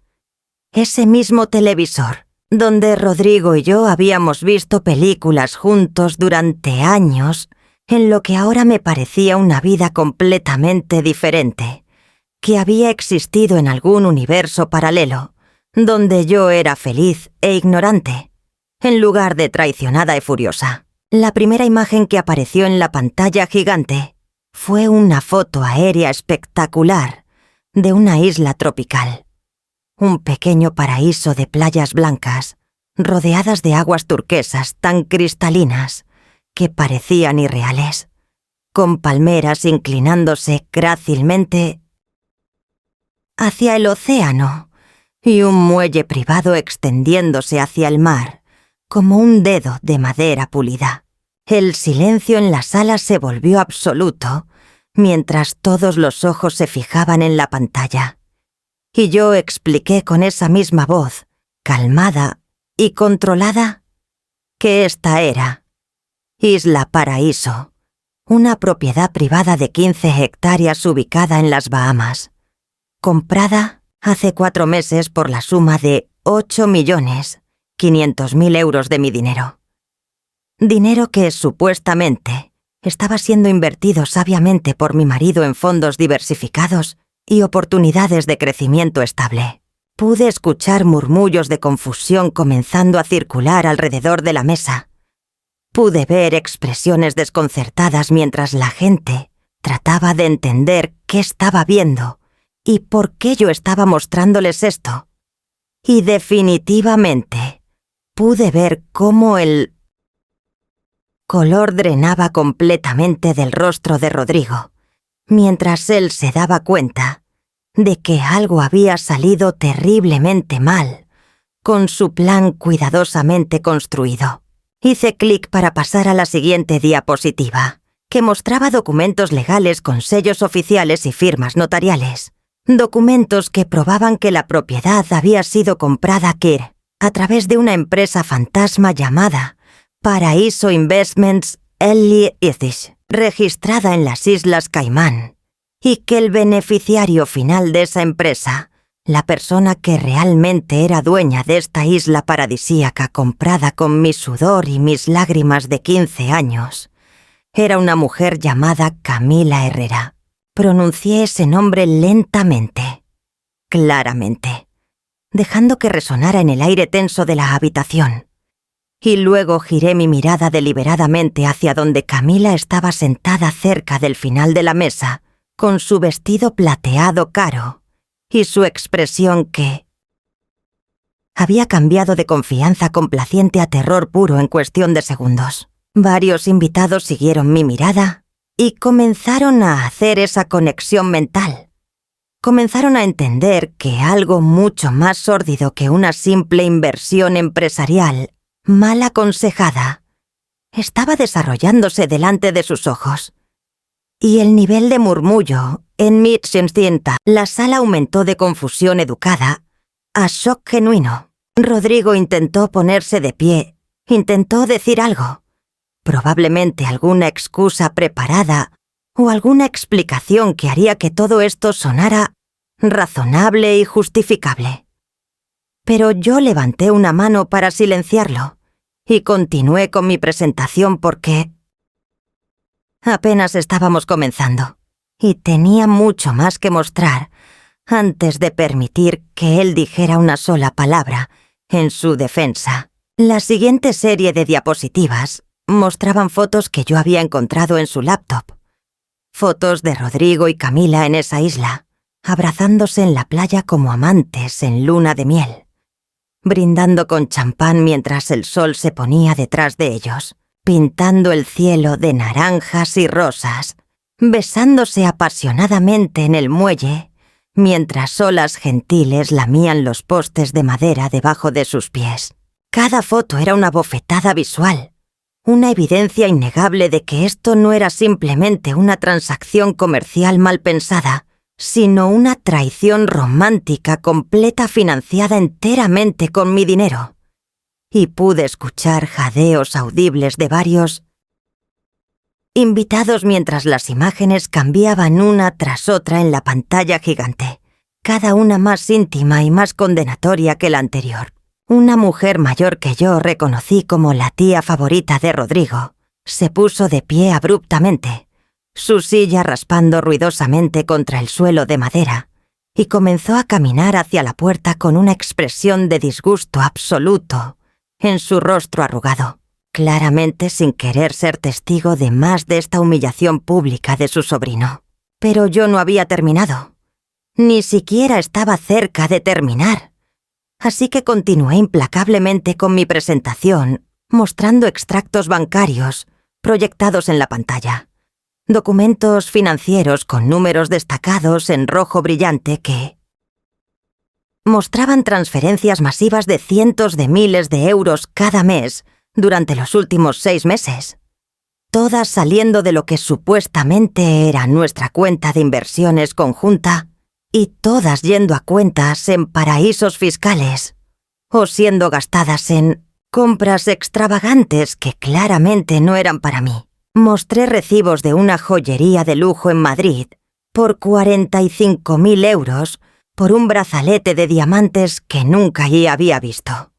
Ese mismo televisor, donde Rodrigo y yo habíamos visto películas juntos durante años, en lo que ahora me parecía una vida completamente diferente, que había existido en algún universo paralelo, donde yo era feliz e ignorante, en lugar de traicionada y furiosa. La primera imagen que apareció en la pantalla gigante fue una foto aérea espectacular de una isla tropical. Un pequeño paraíso de playas blancas, rodeadas de aguas turquesas tan cristalinas que parecían irreales, con palmeras inclinándose grácilmente hacia el océano y un muelle privado extendiéndose hacia el mar, como un dedo de madera pulida. El silencio en la sala se volvió absoluto, mientras todos los ojos se fijaban en la pantalla. Y yo expliqué con esa misma voz, calmada y controlada, que esta era Isla Paraíso, una propiedad privada de 15 hectáreas ubicada en las Bahamas, comprada hace 4 meses por la suma de 8.500.000 euros de mi dinero. Dinero que, supuestamente, estaba siendo invertido sabiamente por mi marido en fondos diversificados y oportunidades de crecimiento estable. Pude escuchar murmullos de confusión comenzando a circular alrededor de la mesa. Pude ver expresiones desconcertadas mientras la gente trataba de entender qué estaba viendo y por qué yo estaba mostrándoles esto. Y definitivamente pude ver cómo el color drenaba completamente del rostro de Rodrigo, mientras él se daba cuenta de que algo había salido terriblemente mal con su plan cuidadosamente construido. Hice clic para pasar a la siguiente diapositiva, que mostraba documentos legales con sellos oficiales y firmas notariales. Documentos que probaban que la propiedad había sido comprada a través de una empresa fantasma llamada Paraíso Investments LLC, registrada en las Islas Caimán, y que el beneficiario final de esa empresa, la persona que realmente era dueña de esta isla paradisíaca comprada con mi sudor y mis lágrimas de 15 años, era una mujer llamada Camila Herrera. Pronuncié ese nombre lentamente, claramente, dejando que resonara en el aire tenso de la habitación. Y luego giré mi mirada deliberadamente hacia donde Camila estaba sentada cerca del final de la mesa, con su vestido plateado caro y su expresión que había cambiado de confianza complaciente a terror puro en cuestión de segundos. Varios invitados siguieron mi mirada y comenzaron a hacer esa conexión mental. Comenzaron a entender que algo mucho más sórdido que una simple inversión empresarial mal aconsejada estaba desarrollándose delante de sus ojos. Y el nivel de murmullo en mi consciente, la sala aumentó de confusión educada a shock genuino. Rodrigo intentó ponerse de pie, intentó decir algo, probablemente alguna excusa preparada o alguna explicación que haría que todo esto sonara razonable y justificable. Pero yo levanté una mano para silenciarlo y continué con mi presentación porque apenas estábamos comenzando y tenía mucho más que mostrar antes de permitir que él dijera una sola palabra en su defensa. La siguiente serie de diapositivas mostraban fotos que yo había encontrado en su laptop. Fotos de Rodrigo y Camila en esa isla, abrazándose en la playa como amantes en luna de miel, brindando con champán mientras el sol se ponía detrás de ellos, pintando el cielo de naranjas y rosas, besándose apasionadamente en el muelle, mientras olas gentiles lamían los postes de madera debajo de sus pies. Cada foto era una bofetada visual, una evidencia innegable de que esto no era simplemente una transacción comercial mal pensada, sino una traición romántica completa financiada enteramente con mi dinero. Y pude escuchar jadeos audibles de varios invitados mientras las imágenes cambiaban una tras otra en la pantalla gigante, cada una más íntima y más condenatoria que la anterior. Una mujer mayor que yo reconocí como la tía favorita de Rodrigo se puso de pie abruptamente, su silla raspando ruidosamente contra el suelo de madera, y comenzó a caminar hacia la puerta con una expresión de disgusto absoluto en su rostro arrugado, claramente sin querer ser testigo de más de esta humillación pública de su sobrino. Pero yo no había terminado. Ni siquiera estaba cerca de terminar. Así que continué implacablemente con mi presentación, mostrando extractos bancarios proyectados en la pantalla. Documentos financieros con números destacados en rojo brillante que mostraban transferencias masivas de cientos de miles de euros cada mes durante los últimos 6 meses, todas saliendo de lo que supuestamente era nuestra cuenta de inversiones conjunta y todas yendo a cuentas en paraísos fiscales o siendo gastadas en compras extravagantes que claramente no eran para mí. Mostré recibos de una joyería de lujo en Madrid por 45.000 euros por un brazalete de diamantes que nunca allí había visto.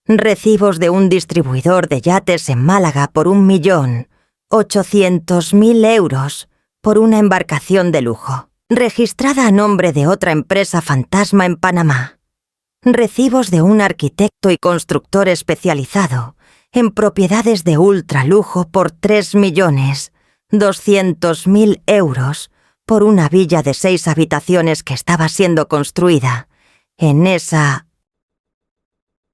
Recibos de un distribuidor de yates en Málaga por 1.800.000 euros por una embarcación de lujo, registrada a nombre de otra empresa fantasma en Panamá. Recibos de un arquitecto y constructor especializado en propiedades de ultralujo por 3.200.000 euros por una villa de 6 habitaciones que estaba siendo construida en esa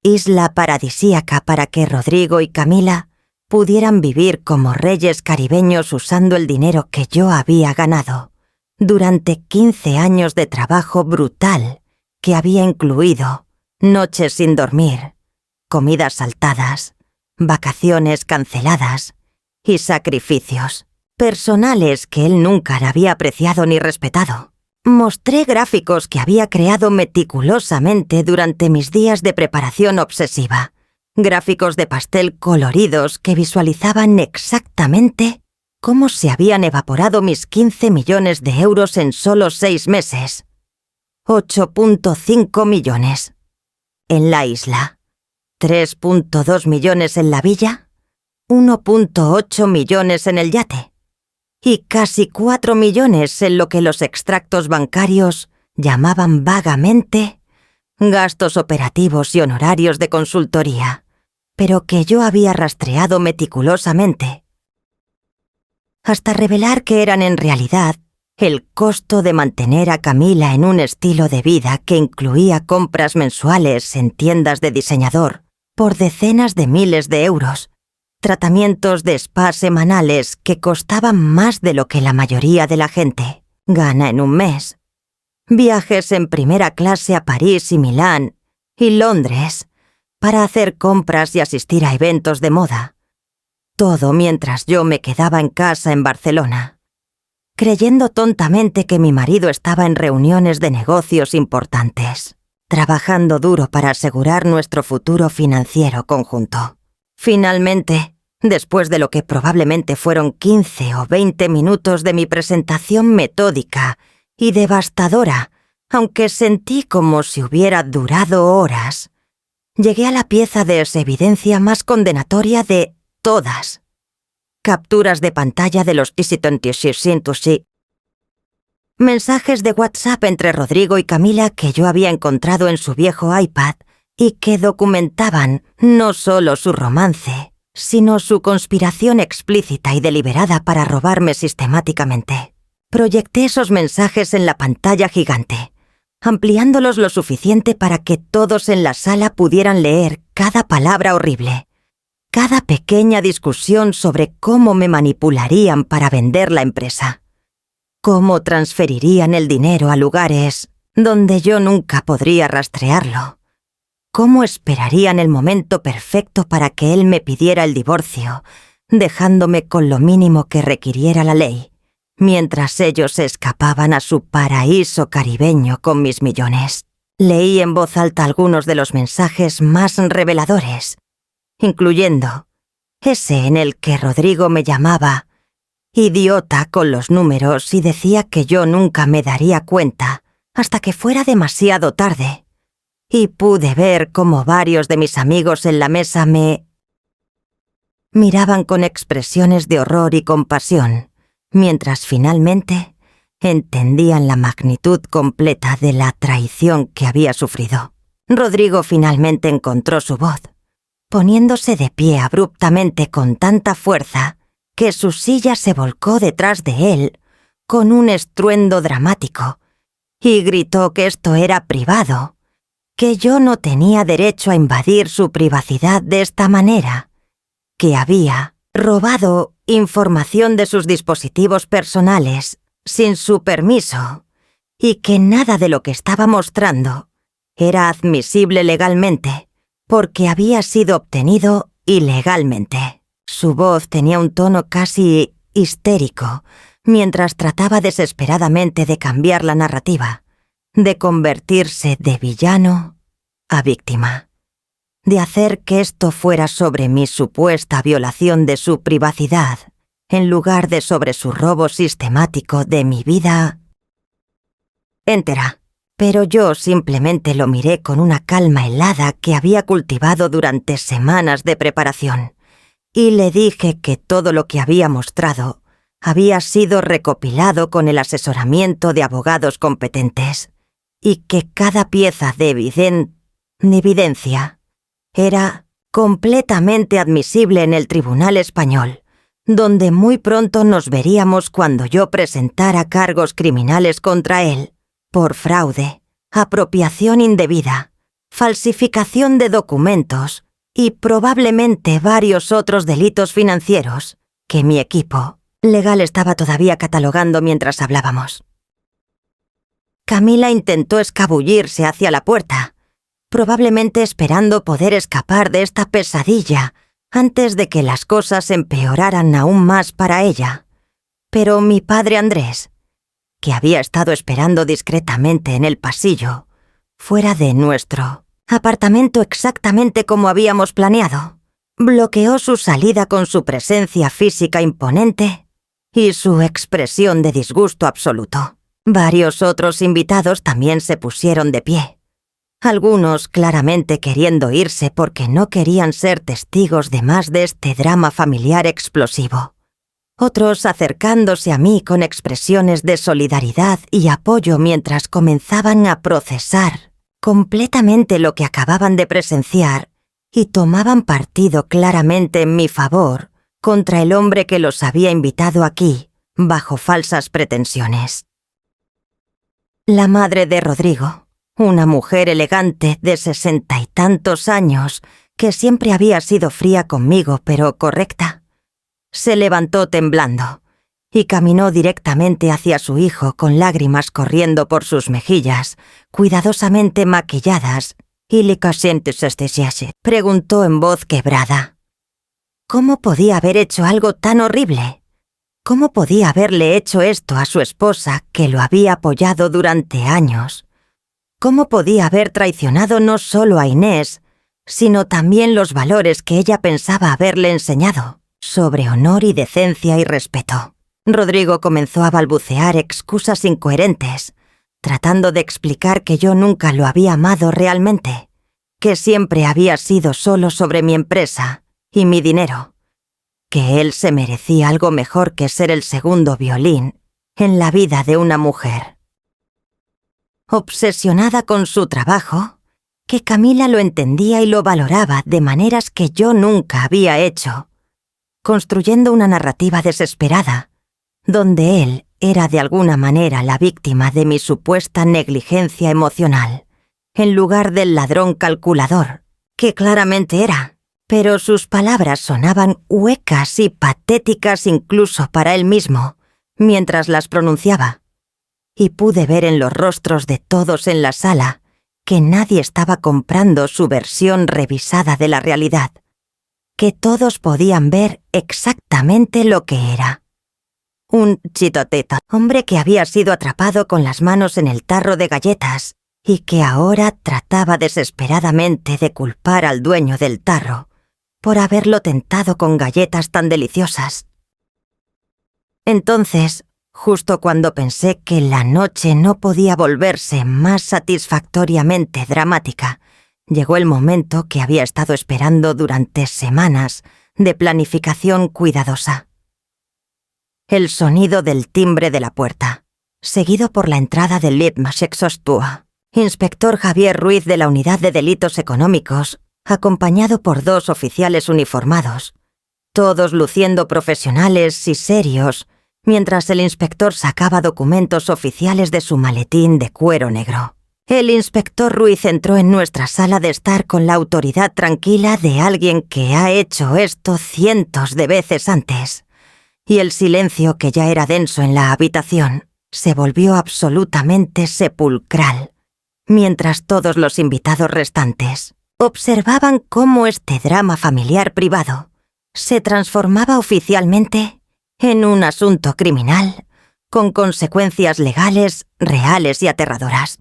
isla paradisíaca para que Rodrigo y Camila pudieran vivir como reyes caribeños usando el dinero que yo había ganado durante 15 años de trabajo brutal que había incluido noches sin dormir, comidas saltadas, vacaciones canceladas y sacrificios personales que él nunca había apreciado ni respetado. Mostré gráficos que había creado meticulosamente durante mis días de preparación obsesiva, gráficos de pastel coloridos que visualizaban exactamente cómo se habían evaporado mis 15 millones de euros en solo 6 meses. 8.5 millones en la isla, 3.2 millones en la villa, 1.8 millones en el yate y casi 4 millones en lo que los extractos bancarios llamaban vagamente gastos operativos y honorarios de consultoría, pero que yo había rastreado meticulosamente, hasta revelar que eran en realidad el costo de mantener a Camila en un estilo de vida que incluía compras mensuales en tiendas de diseñador por decenas de miles de euros, tratamientos de spa semanales que costaban más de lo que la mayoría de la gente gana en un mes, viajes en primera clase a París y Milán y Londres para hacer compras y asistir a eventos de moda. Todo mientras yo me quedaba en casa en Barcelona, creyendo tontamente que mi marido estaba en reuniones de negocios importantes, trabajando duro para asegurar nuestro futuro financiero conjunto. Finalmente, después de lo que probablemente fueron 15 o 20 minutos de mi presentación metódica y devastadora, aunque sentí como si hubiera durado horas, llegué a la pieza de evidencia más condenatoria de todas. Capturas de pantalla de los mensajes de WhatsApp entre Rodrigo y Camila que yo había encontrado en su viejo iPad y que documentaban no solo su romance, sino su conspiración explícita y deliberada para robarme sistemáticamente. Proyecté esos mensajes en la pantalla gigante, ampliándolos lo suficiente para que todos en la sala pudieran leer cada palabra horrible, cada pequeña discusión sobre cómo me manipularían para vender la empresa, cómo transferirían el dinero a lugares donde yo nunca podría rastrearlo, cómo esperarían el momento perfecto para que él me pidiera el divorcio, dejándome con lo mínimo que requiriera la ley, mientras ellos se escapaban a su paraíso caribeño con mis millones. Leí en voz alta algunos de los mensajes más reveladores, incluyendo ese en el que Rodrigo me llamaba idiota con los números y decía que yo nunca me daría cuenta hasta que fuera demasiado tarde. Y pude ver cómo varios de mis amigos en la mesa me miraban con expresiones de horror y compasión, mientras finalmente entendían la magnitud completa de la traición que había sufrido. Rodrigo finalmente encontró su voz, poniéndose de pie abruptamente con tanta fuerza que su silla se volcó detrás de él con un estruendo dramático, y gritó que esto era privado, que yo no tenía derecho a invadir su privacidad de esta manera, que había robado información de sus dispositivos personales sin su permiso y que nada de lo que estaba mostrando era admisible legalmente porque había sido obtenido ilegalmente. Su voz tenía un tono casi histérico mientras trataba desesperadamente de cambiar la narrativa, de convertirse de villano a víctima, de hacer que esto fuera sobre mi supuesta violación de su privacidad en lugar de sobre su robo sistemático de mi vida entera. Pero yo simplemente lo miré con una calma helada que había cultivado durante semanas de preparación, y le dije que todo lo que había mostrado había sido recopilado con el asesoramiento de abogados competentes, y que cada pieza de evidencia era completamente admisible en el Tribunal Español, donde muy pronto nos veríamos cuando yo presentara cargos criminales contra él por fraude, apropiación indebida, falsificación de documentos y probablemente varios otros delitos financieros que mi equipo legal estaba todavía catalogando mientras hablábamos. Camila intentó escabullirse hacia la puerta, probablemente esperando poder escapar de esta pesadilla antes de que las cosas empeoraran aún más para ella. Pero mi padre Andrés, que había estado esperando discretamente en el pasillo, fuera de nuestro apartamento exactamente como habíamos planeado, bloqueó su salida con su presencia física imponente y su expresión de disgusto absoluto. Varios otros invitados también se pusieron de pie, algunos claramente queriendo irse porque no querían ser testigos de más de este drama familiar explosivo. Otros acercándose a mí con expresiones de solidaridad y apoyo mientras comenzaban a procesar completamente lo que acababan de presenciar y tomaban partido claramente en mi favor contra el hombre que los había invitado aquí bajo falsas pretensiones. La madre de Rodrigo, una mujer elegante de 60 y tantos años que siempre había sido fría conmigo pero correcta, se levantó temblando y caminó directamente hacia su hijo con lágrimas corriendo por sus mejillas, cuidadosamente maquilladas, y le preguntó en voz quebrada: ¿cómo podía haber hecho algo tan horrible? ¿Cómo podía haberle hecho esto a su esposa que lo había apoyado durante años? ¿Cómo podía haber traicionado no solo a Inés, sino también los valores que ella pensaba haberle enseñado sobre honor y decencia y respeto? Rodrigo comenzó a balbucear excusas incoherentes, tratando de explicar que yo nunca lo había amado realmente, que siempre había sido solo sobre mi empresa y mi dinero, que él se merecía algo mejor que ser el segundo violín en la vida de una mujer. Obsesionada con su trabajo, que Camila lo entendía y lo valoraba de maneras que yo nunca había hecho, construyendo una narrativa desesperada, donde él era de alguna manera la víctima de mi supuesta negligencia emocional, en lugar del ladrón calculador, que claramente era, pero sus palabras sonaban huecas y patéticas incluso para él mismo, mientras las pronunciaba, y pude ver en los rostros de todos en la sala que nadie estaba comprando su versión revisada de la realidad, que todos podían ver exactamente lo que era. Un chitoteta, hombre que había sido atrapado con las manos en el tarro de galletas y que ahora trataba desesperadamente de culpar al dueño del tarro por haberlo tentado con galletas tan deliciosas. Entonces, justo cuando pensé que la noche no podía volverse más satisfactoriamente dramática, llegó el momento que había estado esperando durante semanas de planificación cuidadosa. El sonido del timbre de la puerta, seguido por la entrada del Leibniz-Exostua, inspector Javier Ruiz de la Unidad de Delitos Económicos, acompañado por 2 oficiales uniformados, todos luciendo profesionales y serios, mientras el inspector sacaba documentos oficiales de su maletín de cuero negro. El inspector Ruiz entró en nuestra sala de estar con la autoridad tranquila de alguien que ha hecho esto cientos de veces antes, y el silencio que ya era denso en la habitación se volvió absolutamente sepulcral, mientras todos los invitados restantes observaban cómo este drama familiar privado se transformaba oficialmente en un asunto criminal con consecuencias legales reales y aterradoras.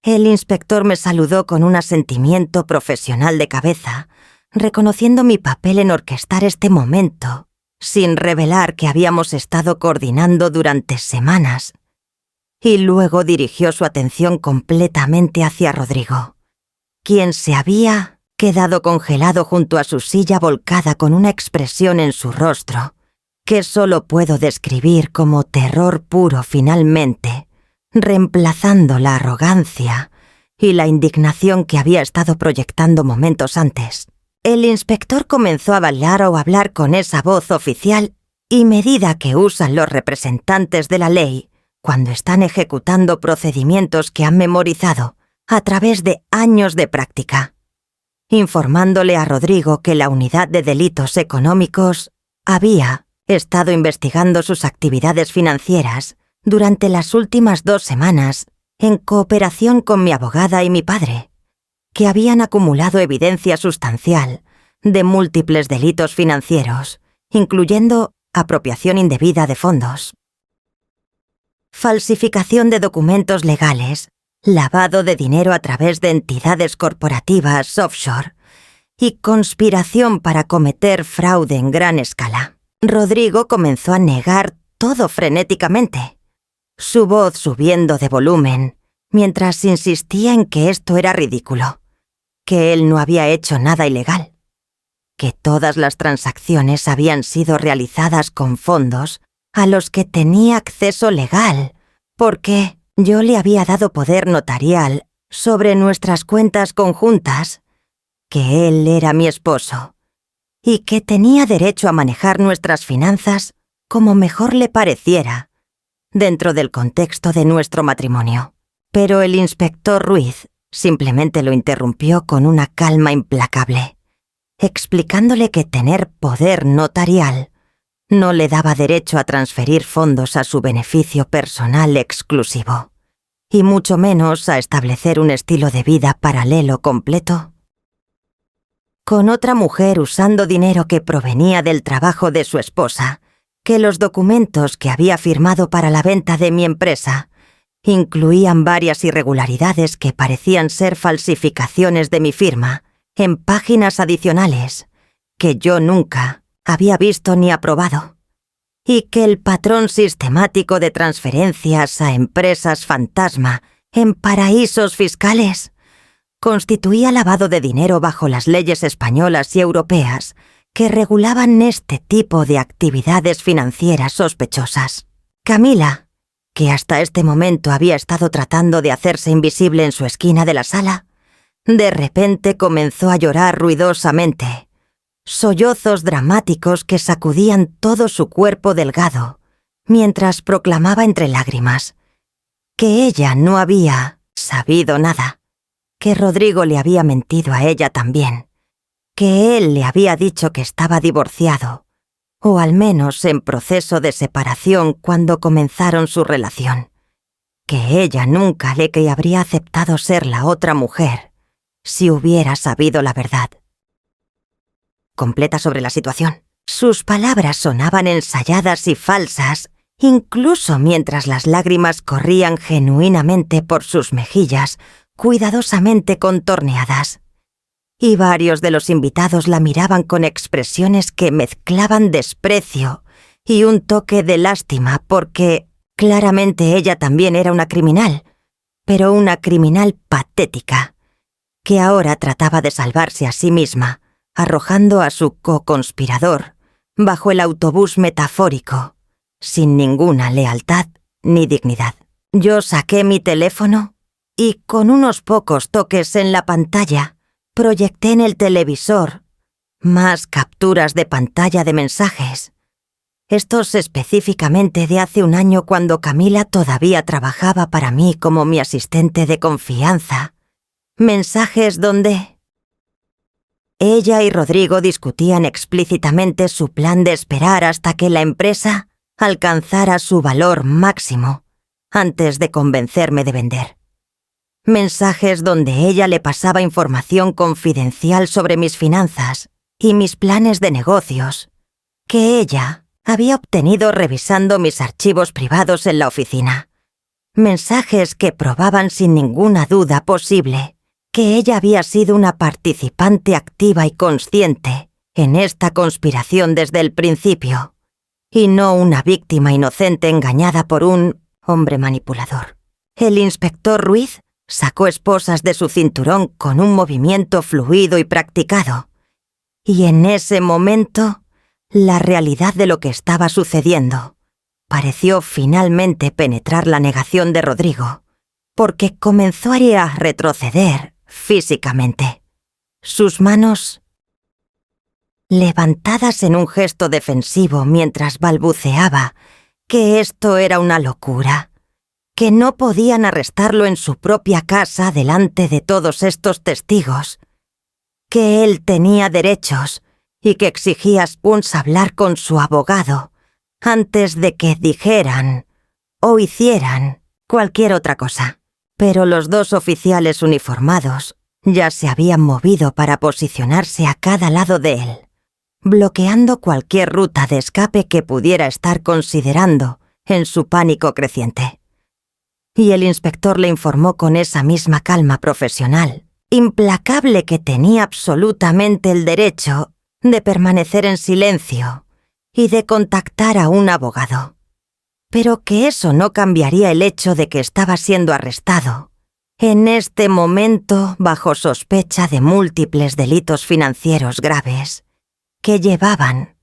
El inspector me saludó con un asentimiento profesional de cabeza, reconociendo mi papel en orquestar este momento, sin revelar que habíamos estado coordinando durante semanas, y luego dirigió su atención completamente hacia Rodrigo, quien se había quedado congelado junto a su silla volcada con una expresión en su rostro que solo puedo describir como terror puro finalmente, reemplazando la arrogancia y la indignación que había estado proyectando momentos antes. El inspector comenzó a bailar o hablar con esa voz oficial y medida que usan los representantes de la ley cuando están ejecutando procedimientos que han memorizado a través de años de práctica, informándole a Rodrigo que la Unidad de Delitos Económicos había estado investigando sus actividades financieras durante las últimas 2 semanas en cooperación con mi abogada y mi padre, que habían acumulado evidencia sustancial de múltiples delitos financieros, incluyendo apropiación indebida de fondos, falsificación de documentos legales, lavado de dinero a través de entidades corporativas offshore y conspiración para cometer fraude en gran escala. Rodrigo comenzó a negar todo frenéticamente, su voz subiendo de volumen, mientras insistía en que esto era ridículo, que él no había hecho nada ilegal, que todas las transacciones habían sido realizadas con fondos a los que tenía acceso legal, porque yo le había dado poder notarial sobre nuestras cuentas conjuntas, que él era mi esposo, y que tenía derecho a manejar nuestras finanzas como mejor le pareciera, dentro del contexto de nuestro matrimonio. Pero el inspector Ruiz simplemente lo interrumpió con una calma implacable, explicándole que tener poder notarial no le daba derecho a transferir fondos a su beneficio personal exclusivo, y mucho menos a establecer un estilo de vida paralelo completo con otra mujer usando dinero que provenía del trabajo de su esposa, que los documentos que había firmado para la venta de mi empresa incluían varias irregularidades que parecían ser falsificaciones de mi firma en páginas adicionales que yo nunca había visto ni aprobado, y que el patrón sistemático de transferencias a empresas fantasma en paraísos fiscales constituía lavado de dinero bajo las leyes españolas y europeas que regulaban este tipo de actividades financieras sospechosas. Camila, que hasta este momento había estado tratando de hacerse invisible en su esquina de la sala, de repente comenzó a llorar ruidosamente, sollozos dramáticos que sacudían todo su cuerpo delgado, mientras proclamaba entre lágrimas que ella no había sabido nada, que Rodrigo le había mentido a ella también, que él le había dicho que estaba divorciado, o al menos en proceso de separación cuando comenzaron su relación, que ella nunca le que habría aceptado ser la otra mujer si hubiera sabido la verdad. Completa sobre la situación. Sus palabras sonaban ensayadas y falsas, incluso mientras las lágrimas corrían genuinamente por sus mejillas, cuidadosamente contorneadas, y varios de los invitados la miraban con expresiones que mezclaban desprecio y un toque de lástima porque claramente ella también era una criminal, pero una criminal patética, que ahora trataba de salvarse a sí misma, arrojando a su co-conspirador bajo el autobús metafórico, sin ninguna lealtad ni dignidad. Yo saqué mi teléfono y con unos pocos toques en la pantalla proyecté en el televisor más capturas de pantalla de mensajes. Estos específicamente de hace un año cuando Camila todavía trabajaba para mí como mi asistente de confianza. Mensajes donde ella y Rodrigo discutían explícitamente su plan de esperar hasta que la empresa alcanzara su valor máximo antes de convencerme de vender. Mensajes donde ella le pasaba información confidencial sobre mis finanzas y mis planes de negocios, que ella había obtenido revisando mis archivos privados en la oficina. Mensajes que probaban sin ninguna duda posible que ella había sido una participante activa y consciente en esta conspiración desde el principio, y no una víctima inocente engañada por un hombre manipulador. El inspector Ruiz sacó esposas de su cinturón con un movimiento fluido y practicado, y en ese momento la realidad de lo que estaba sucediendo pareció finalmente penetrar la negación de Rodrigo, porque comenzó a retroceder físicamente. Sus manos levantadas en un gesto defensivo mientras balbuceaba que esto era una locura, que no podían arrestarlo en su propia casa delante de todos estos testigos, que él tenía derechos y que exigía a Spuns hablar con su abogado antes de que dijeran o hicieran cualquier otra cosa. Pero los dos oficiales uniformados ya se habían movido para posicionarse a cada lado de él, bloqueando cualquier ruta de escape que pudiera estar considerando en su pánico creciente. Y el inspector le informó con esa misma calma profesional, implacable, que tenía absolutamente el derecho de permanecer en silencio y de contactar a un abogado, pero que eso no cambiaría el hecho de que estaba siendo arrestado en este momento bajo sospecha de múltiples delitos financieros graves que llevaban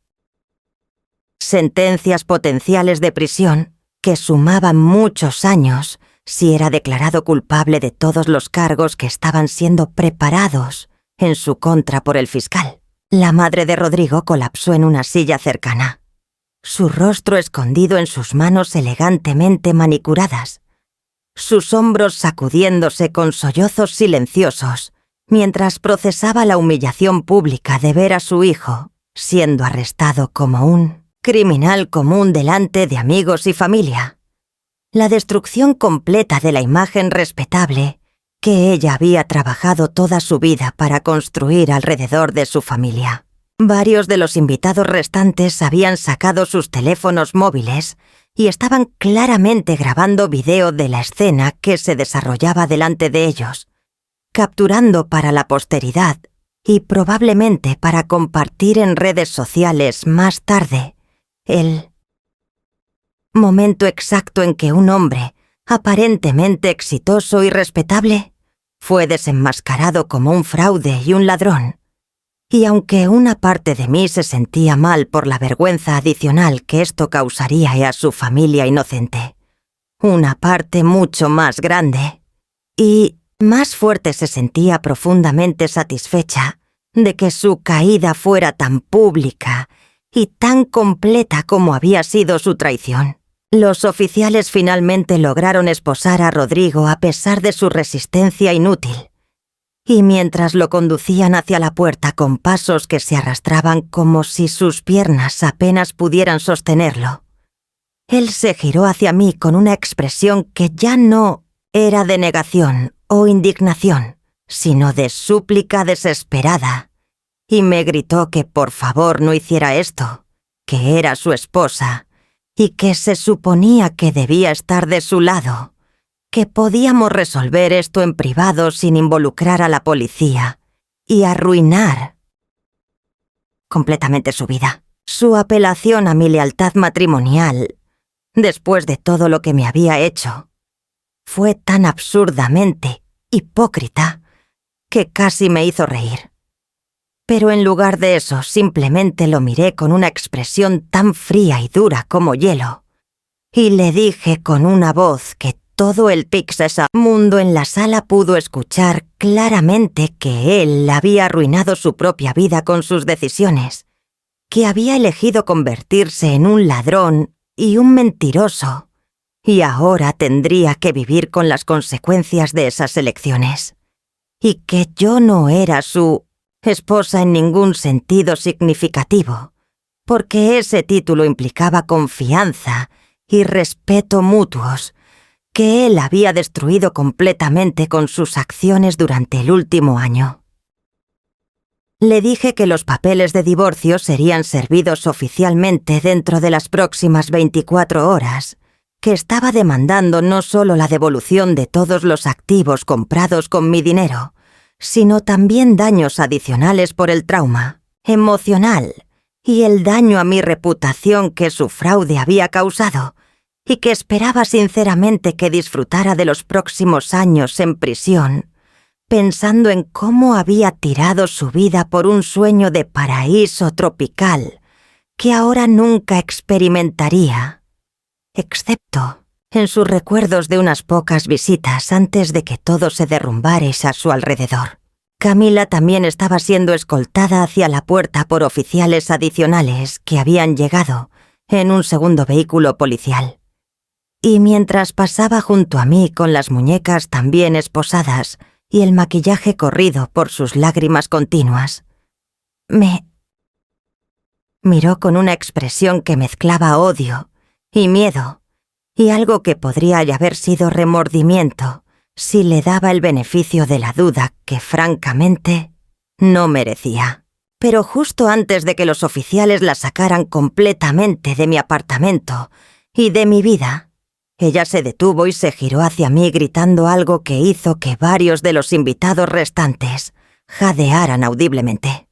sentencias potenciales de prisión que sumaban muchos años si era declarado culpable de todos los cargos que estaban siendo preparados en su contra por el fiscal. La madre de Rodrigo colapsó en una silla cercana, su rostro escondido en sus manos elegantemente manicuradas, sus hombros sacudiéndose con sollozos silenciosos, mientras procesaba la humillación pública de ver a su hijo siendo arrestado como un criminal común delante de amigos y familia. La destrucción completa de la imagen respetable que ella había trabajado toda su vida para construir alrededor de su familia. Varios de los invitados restantes habían sacado sus teléfonos móviles y estaban claramente grabando video de la escena que se desarrollaba delante de ellos, capturando para la posteridad y probablemente para compartir en redes sociales más tarde el momento exacto en que un hombre aparentemente exitoso y respetable fue desenmascarado como un fraude y un ladrón. Y aunque una parte de mí se sentía mal por la vergüenza adicional que esto causaría a su familia inocente, una parte mucho más grande y más fuerte se sentía profundamente satisfecha de que su caída fuera tan pública y tan completa como había sido su traición. Los oficiales finalmente lograron esposar a Rodrigo a pesar de su resistencia inútil, y mientras lo conducían hacia la puerta con pasos que se arrastraban como si sus piernas apenas pudieran sostenerlo, él se giró hacia mí con una expresión que ya no era de negación o indignación, sino de súplica desesperada, y me gritó que por favor no hiciera esto, que era su esposa, y que se suponía que debía estar de su lado, que podíamos resolver esto en privado sin involucrar a la policía y arruinar completamente su vida. Su apelación a mi lealtad matrimonial, después de todo lo que me había hecho, fue tan absurdamente hipócrita que casi me hizo reír. Pero en lugar de eso, simplemente lo miré con una expresión tan fría y dura como hielo, y le dije con una voz que todo el Pixesa mundo en la sala pudo escuchar claramente que él había arruinado su propia vida con sus decisiones, que había elegido convertirse en un ladrón y un mentiroso, y ahora tendría que vivir con las consecuencias de esas elecciones, y que yo no era su esposa en ningún sentido significativo, porque ese título implicaba confianza y respeto mutuos, que él había destruido completamente con sus acciones durante el último año. Le dije que los papeles de divorcio serían servidos oficialmente dentro de las próximas 24 horas, que estaba demandando no solo la devolución de todos los activos comprados con mi dinero, sino también daños adicionales por el trauma emocional y el daño a mi reputación que su fraude había causado, y que esperaba sinceramente que disfrutara de los próximos años en prisión, pensando en cómo había tirado su vida por un sueño de paraíso tropical que ahora nunca experimentaría, excepto en sus recuerdos de unas pocas visitas antes de que todo se derrumbara a su alrededor. Camila también estaba siendo escoltada hacia la puerta por oficiales adicionales que habían llegado en un segundo vehículo policial. Y mientras pasaba junto a mí con las muñecas también esposadas y el maquillaje corrido por sus lágrimas continuas, me miró con una expresión que mezclaba odio y miedo, y algo que podría haber sido remordimiento si le daba el beneficio de la duda que, francamente, no merecía. Pero justo antes de que los oficiales la sacaran completamente de mi apartamento y de mi vida, ella se detuvo y se giró hacia mí gritando algo que hizo que varios de los invitados restantes jadearan audiblemente.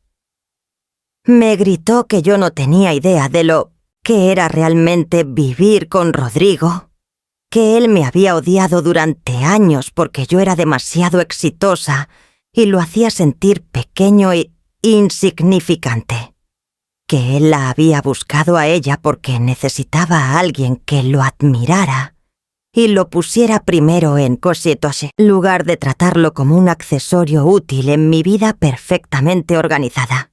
Me gritó que yo no tenía idea de lo que era realmente vivir con Rodrigo, que él me había odiado durante años porque yo era demasiado exitosa y lo hacía sentir pequeño e insignificante, que él la había buscado a ella porque necesitaba a alguien que lo admirara y lo pusiera primero en Koshitoshi, lugar de tratarlo como un accesorio útil en mi vida perfectamente organizada.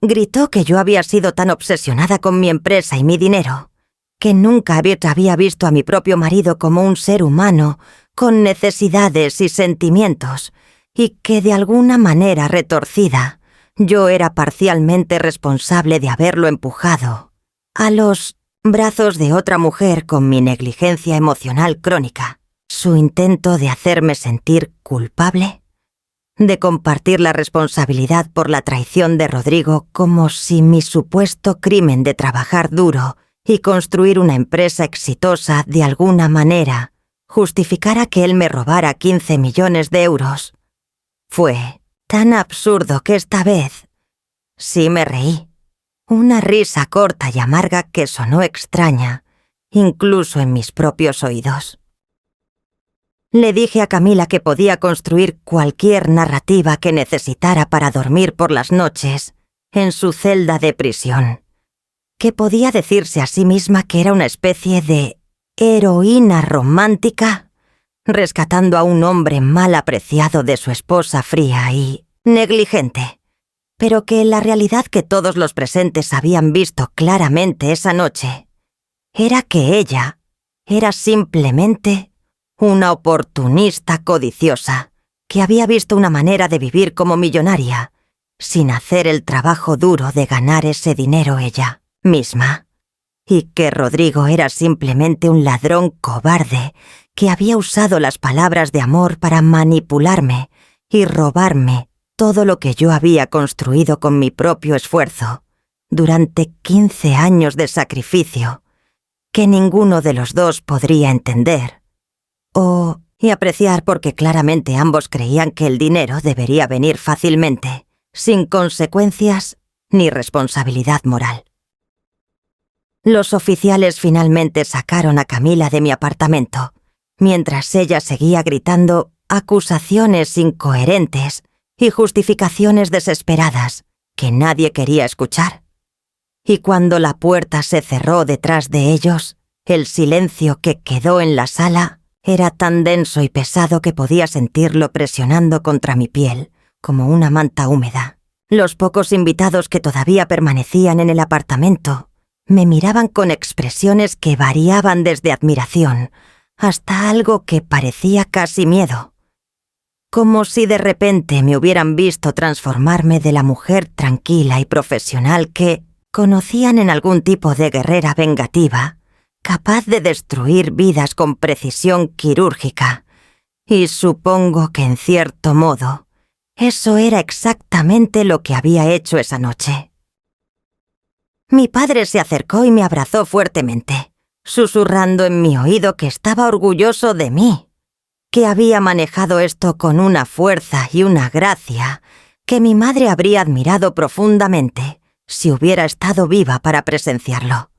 Gritó que yo había sido tan obsesionada con mi empresa y mi dinero, que nunca había visto a mi propio marido como un ser humano con necesidades y sentimientos, y que de alguna manera retorcida yo era parcialmente responsable de haberlo empujado a los brazos de otra mujer con mi negligencia emocional crónica, su intento de hacerme sentir culpable, de compartir la responsabilidad por la traición de Rodrigo como si mi supuesto crimen de trabajar duro y construir una empresa exitosa de alguna manera justificara que él me robara 15 millones de euros. Fue tan absurdo que esta vez sí me reí. Una risa corta y amarga que sonó extraña, incluso en mis propios oídos. Le dije a Camila que podía construir cualquier narrativa que necesitara para dormir por las noches en su celda de prisión, que podía decirse a sí misma que era una especie de heroína romántica, rescatando a un hombre mal apreciado de su esposa fría y negligente, pero que la realidad que todos los presentes habían visto claramente esa noche era que ella era simplemente una oportunista codiciosa que había visto una manera de vivir como millonaria sin hacer el trabajo duro de ganar ese dinero ella misma, y que Rodrigo era simplemente un ladrón cobarde que había usado las palabras de amor para manipularme y robarme todo lo que yo había construido con mi propio esfuerzo durante 15 años de sacrificio que ninguno de los dos podría entender y apreciar, porque claramente ambos creían que el dinero debería venir fácilmente, sin consecuencias ni responsabilidad moral. Los oficiales finalmente sacaron a Camila de mi apartamento, mientras ella seguía gritando acusaciones incoherentes y justificaciones desesperadas que nadie quería escuchar. Y cuando la puerta se cerró detrás de ellos, el silencio que quedó en la sala era tan denso y pesado que podía sentirlo presionando contra mi piel, como una manta húmeda. Los pocos invitados que todavía permanecían en el apartamento me miraban con expresiones que variaban desde admiración hasta algo que parecía casi miedo. Como si de repente me hubieran visto transformarme de la mujer tranquila y profesional que conocían en algún tipo de guerrera vengativa, capaz de destruir vidas con precisión quirúrgica. Y supongo que en cierto modo, eso era exactamente lo que había hecho esa noche. Mi padre se acercó y me abrazó fuertemente, susurrando en mi oído que estaba orgulloso de mí, que había manejado esto con una fuerza y una gracia que mi madre habría admirado profundamente si hubiera estado viva para presenciarlo.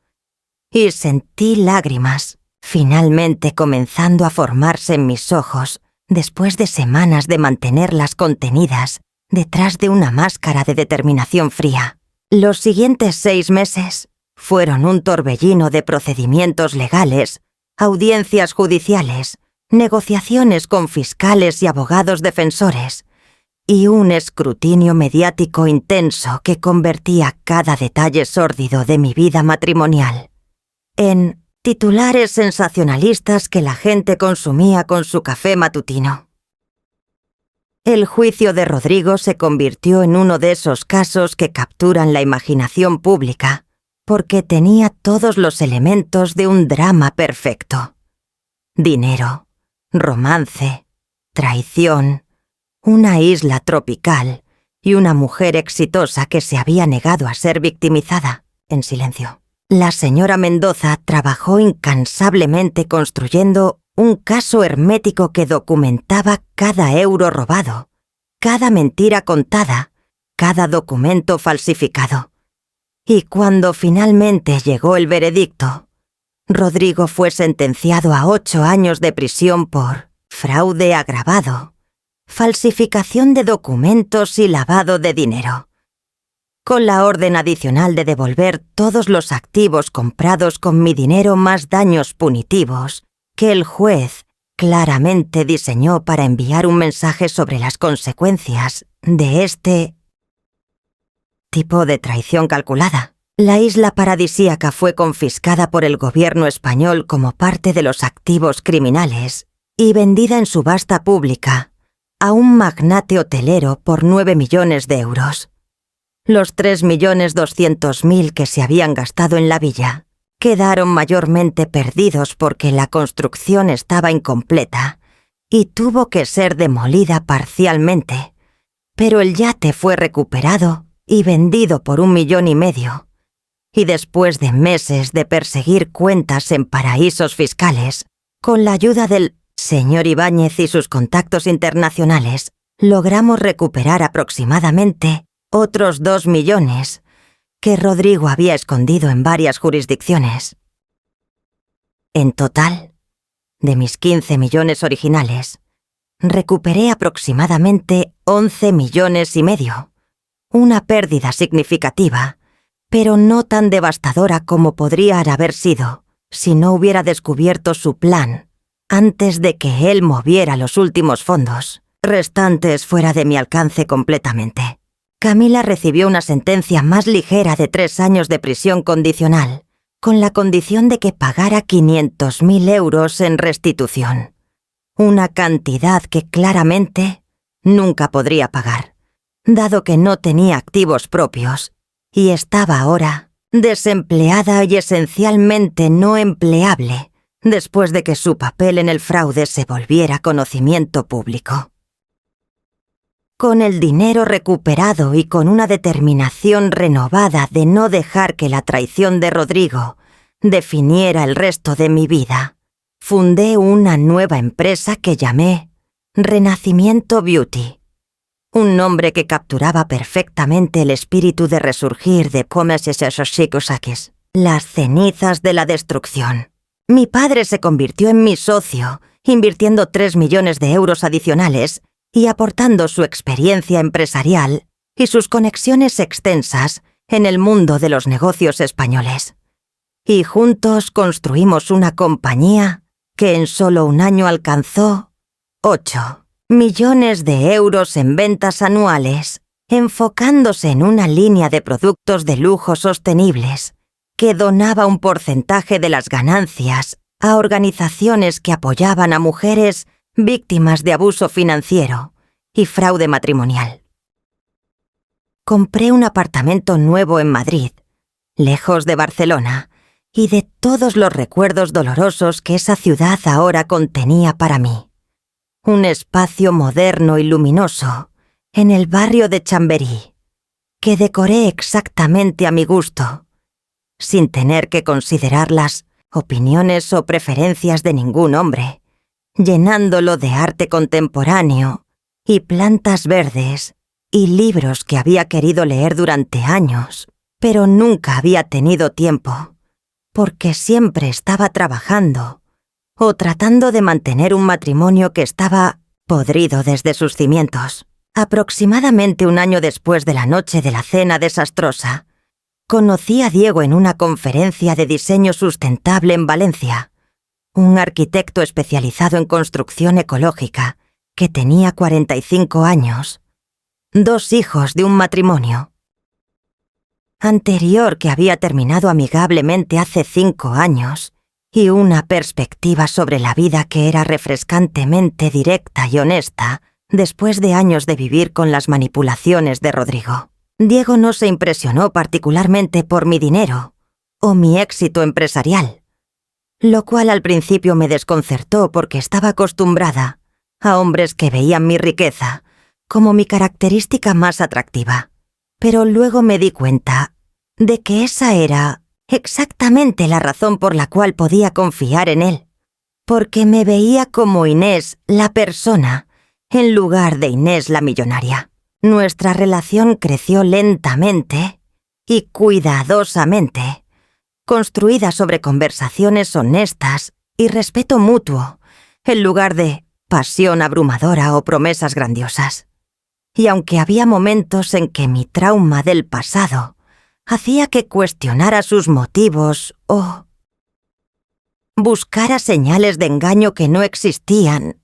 Y sentí lágrimas, finalmente comenzando a formarse en mis ojos después de semanas de mantenerlas contenidas detrás de una máscara de determinación fría. Los siguientes 6 meses fueron un torbellino de procedimientos legales, audiencias judiciales, negociaciones con fiscales y abogados defensores, y un escrutinio mediático intenso que convertía cada detalle sórdido de mi vida matrimonial en titulares sensacionalistas que la gente consumía con su café matutino. El juicio de Rodrigo se convirtió en uno de esos casos que capturan la imaginación pública, porque tenía todos los elementos de un drama perfecto. Dinero, romance, traición, una isla tropical y una mujer exitosa que se había negado a ser victimizada, en silencio. La señora Mendoza trabajó incansablemente construyendo un caso hermético que documentaba cada euro robado, cada mentira contada, cada documento falsificado. Y cuando finalmente llegó el veredicto, Rodrigo fue sentenciado a 8 años de prisión por fraude agravado, falsificación de documentos y lavado de dinero, con la orden adicional de devolver todos los activos comprados con mi dinero más daños punitivos que el juez claramente diseñó para enviar un mensaje sobre las consecuencias de este tipo de traición calculada. La isla paradisíaca fue confiscada por el gobierno español como parte de los activos criminales y vendida en subasta pública a un magnate hotelero por 9 millones de euros. Los 3.200.000 que se habían gastado en la villa quedaron mayormente perdidos porque la construcción estaba incompleta y tuvo que ser demolida parcialmente, pero el yate fue recuperado y vendido por 1,5 millones, y después de meses de perseguir cuentas en paraísos fiscales, con la ayuda del señor Ibáñez y sus contactos internacionales, logramos recuperar aproximadamente otros 2 millones que Rodrigo había escondido en varias jurisdicciones. En total, de mis 15 millones originales, recuperé aproximadamente 11,5 millones, una pérdida significativa, pero no tan devastadora como podría haber sido si no hubiera descubierto su plan antes de que él moviera los últimos fondos, restantes fuera de mi alcance completamente. Camila recibió una sentencia más ligera de 3 años de prisión condicional, con la condición de que pagara 500.000 euros en restitución, una cantidad que claramente nunca podría pagar, dado que no tenía activos propios y estaba ahora desempleada y esencialmente no empleable después de que su papel en el fraude se volviera conocimiento público. Con el dinero recuperado y con una determinación renovada de no dejar que la traición de Rodrigo definiera el resto de mi vida, fundé una nueva empresa que llamé Renacimiento Beauty, un nombre que capturaba perfectamente el espíritu de resurgir de Komeshishoshikusakis, las cenizas de la destrucción. Mi padre se convirtió en mi socio, invirtiendo 3 millones de euros adicionales y aportando su experiencia empresarial y sus conexiones extensas en el mundo de los negocios españoles. Y juntos construimos una compañía que en solo un año alcanzó 8 millones de euros en ventas anuales, enfocándose en una línea de productos de lujo sostenibles que donaba un porcentaje de las ganancias a organizaciones que apoyaban a mujeres víctimas de abuso financiero y fraude matrimonial. Compré un apartamento nuevo en Madrid, lejos de Barcelona, y de todos los recuerdos dolorosos que esa ciudad ahora contenía para mí. Un espacio moderno y luminoso en el barrio de Chamberí, que decoré exactamente a mi gusto, sin tener que considerar las opiniones o preferencias de ningún hombre, llenándolo de arte contemporáneo y plantas verdes y libros que había querido leer durante años, pero nunca había tenido tiempo, porque siempre estaba trabajando o tratando de mantener un matrimonio que estaba podrido desde sus cimientos. Aproximadamente un año después de la noche de la cena desastrosa, conocí a Diego en una conferencia de diseño sustentable en Valencia, un arquitecto especializado en construcción ecológica que tenía 45 años, 2 hijos de un matrimonio anterior que había terminado amigablemente hace 5 años y una perspectiva sobre la vida que era refrescantemente directa y honesta después de años de vivir con las manipulaciones de Rodrigo. Diego no se impresionó particularmente por mi dinero o mi éxito empresarial, lo cual al principio me desconcertó porque estaba acostumbrada a hombres que veían mi riqueza como mi característica más atractiva. Pero luego me di cuenta de que esa era exactamente la razón por la cual podía confiar en él, porque me veía como Inés, la persona, en lugar de Inés, la millonaria. Nuestra relación creció lentamente y cuidadosamente, construida sobre conversaciones honestas y respeto mutuo, en lugar de pasión abrumadora o promesas grandiosas. Y aunque había momentos en que mi trauma del pasado hacía que cuestionara sus motivos o buscara señales de engaño que no existían,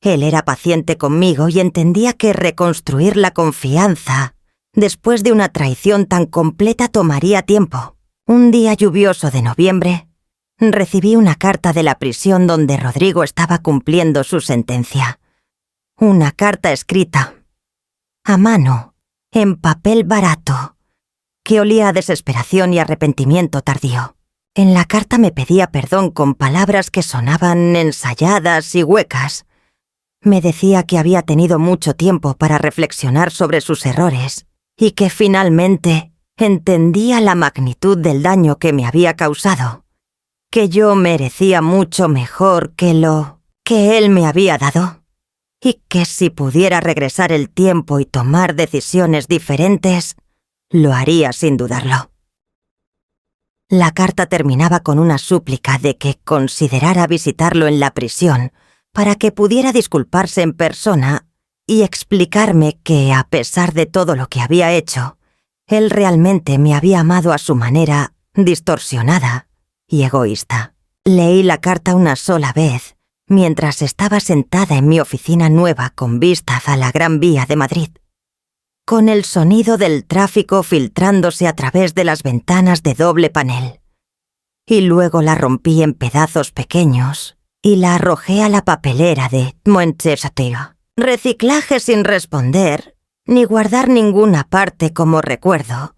él era paciente conmigo y entendía que reconstruir la confianza después de una traición tan completa tomaría tiempo. Un día lluvioso de noviembre, recibí una carta de la prisión donde Rodrigo estaba cumpliendo su sentencia. Una carta escrita a mano, en papel barato, que olía a desesperación y arrepentimiento tardío. En la carta me pedía perdón con palabras que sonaban ensayadas y huecas. Me decía que había tenido mucho tiempo para reflexionar sobre sus errores y que finalmente entendía la magnitud del daño que me había causado, que yo merecía mucho mejor que lo que él me había dado, y que si pudiera regresar el tiempo y tomar decisiones diferentes, lo haría sin dudarlo. La carta terminaba con una súplica de que considerara visitarlo en la prisión para que pudiera disculparse en persona y explicarme que, a pesar de todo lo que había hecho, él realmente me había amado a su manera distorsionada y egoísta. Leí la carta una sola vez, mientras estaba sentada en mi oficina nueva con vistas a la Gran Vía de Madrid, con el sonido del tráfico filtrándose a través de las ventanas de doble panel. Y luego la rompí en pedazos pequeños y la arrojé a la papelera de Montessateo. Reciclaje sin responder, ni guardar ninguna parte como recuerdo,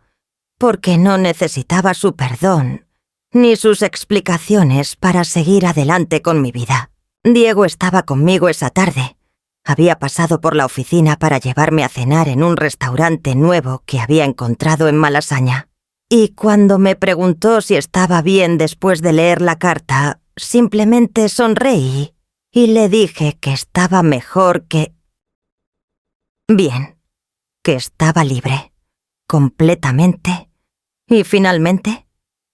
porque no necesitaba su perdón, ni sus explicaciones para seguir adelante con mi vida. Diego estaba conmigo esa tarde. Había pasado por la oficina para llevarme a cenar en un restaurante nuevo que había encontrado en Malasaña. Y cuando me preguntó si estaba bien después de leer la carta, simplemente sonreí y le dije que estaba mejor que... bien. que estaba libre, completamente, y finalmente,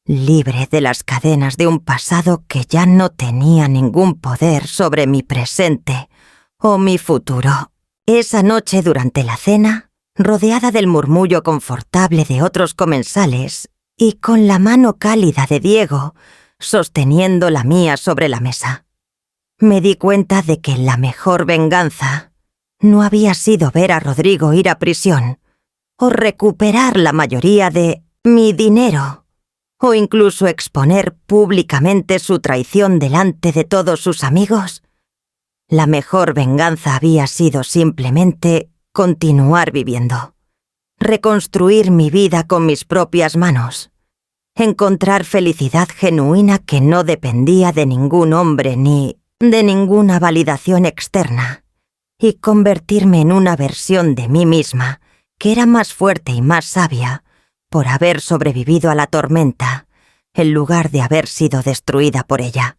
libre de las cadenas de un pasado que ya no tenía ningún poder sobre mi presente o mi futuro. Esa noche durante la cena, rodeada del murmullo confortable de otros comensales y con la mano cálida de Diego sosteniendo la mía sobre la mesa, me di cuenta de que la mejor venganza no había sido ver a Rodrigo ir a prisión o recuperar la mayoría de mi dinero o incluso exponer públicamente su traición delante de todos sus amigos. La mejor venganza había sido simplemente continuar viviendo, reconstruir mi vida con mis propias manos, encontrar felicidad genuina que no dependía de ningún hombre ni de ninguna validación externa, y convertirme en una versión de mí misma que era más fuerte y más sabia por haber sobrevivido a la tormenta, en lugar de haber sido destruida por ella.